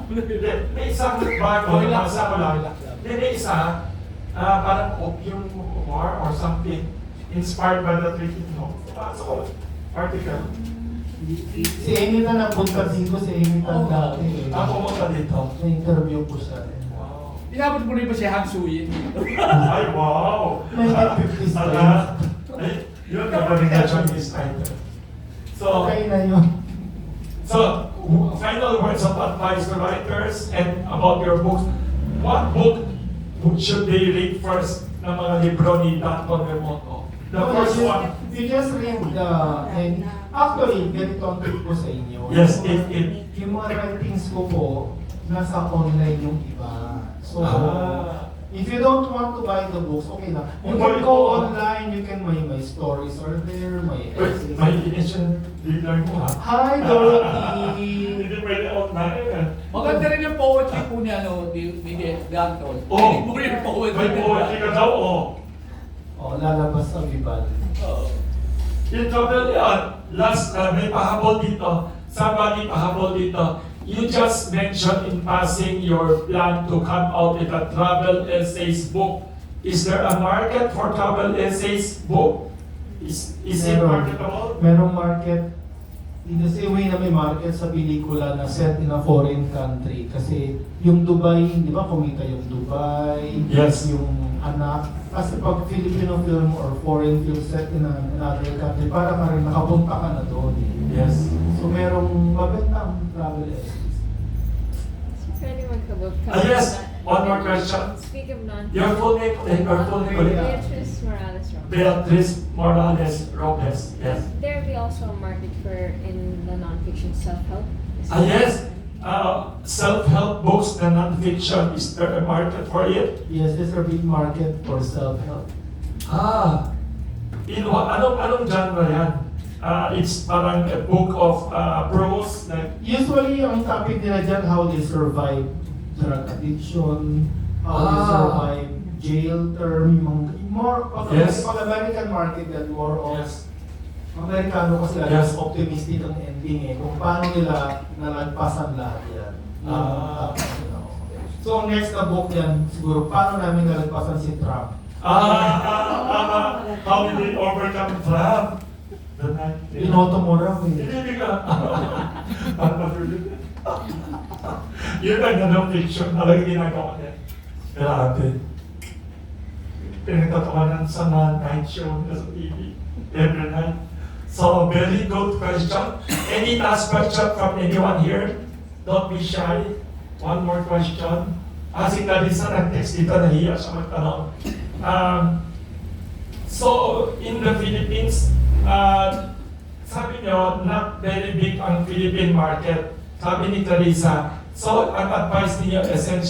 May isang bago Okay lang, na nasa ko lang. okay lang. May isa, parang Opium War or something, inspired by the Treaty of article. Si Amy Tan napunta dito, si Amy Tan dati. Pumunta dito. Na-interview ko siya. Wow. Inabot mo rin ba si Han Suyin? Ay, wow! 1950s pa yun. Ay, yun magaling na Chinese writer. So, Okay na yun. so, final words of advice to writers and about your books. What book should they read first ng mga libro ni Danton Remoto? The first one. You just read and actually, ganito ang tip ko sa inyo. Yes, Yung mga writings ko po, nasa online yung iba. So, if you don't want to buy the books, okay lang. You can go online, you can, my stories are there, my essays. May initial reader mo ha? Hi, Dorothy! Hindi pwede online. Maganda rin yung poetry po niya, ni Danton. Oh. Hindi mo rin yung poetry. May poetry ka daw, Lalabas sa Vival. Yung trouble last, may pahabol dito. Somebody pahabol dito. You just mentioned in passing your plan to come out with a travel essays book. Is there a market for travel essays book? Is it marketable? Merong market. In the same way na may market sa pelikula na set in a foreign country. Kasi yung Dubai, di ba kumita yung Dubai, Yes. yung anak. Kasi pag Filipino film or foreign film set in another country, para ka rin nakapunta ka na doon. Yes. So merong mabentang travel essays. Pwede magkabog ka. Yes. One more question. Speak of non Your full name ulit. Beatrice Morales Robles. Beatrice Morales Robles. Yes. There will be also a market for in the non-fiction self-help. Yes. Self-help books na non-fiction, is there a market for it? Yes, there's a big market for self-help. Anong genre yan? It's parang a book of prose, like Usually, ang topic nila dyan, how they survive drug addiction, how they survive jail term, more of Yes. pag American market than more of yes. Amerikano kasi Yes. mas optimistic ang ending kung paano nila nalagpasan lahat yan. So, ang next na book yan, siguro, paano namin nalagpasan si Trump? How did they overcome Trump? Binoto mo raw eh. Hindi ka. Yun ang ganong fiction, talagang ginagawa niya. Grabe. Pinagtatawanan sa mga night show na sa TV every night. So, very good question. Any last question from anyone here? Don't be shy. One more question. Si Clarissa nag-text dito, nahiya siya magtanong. So, in the Philippines, sabi nyo, not very big ang Philippine market. Sabi ni Clarissa, so ang advice niyo essentially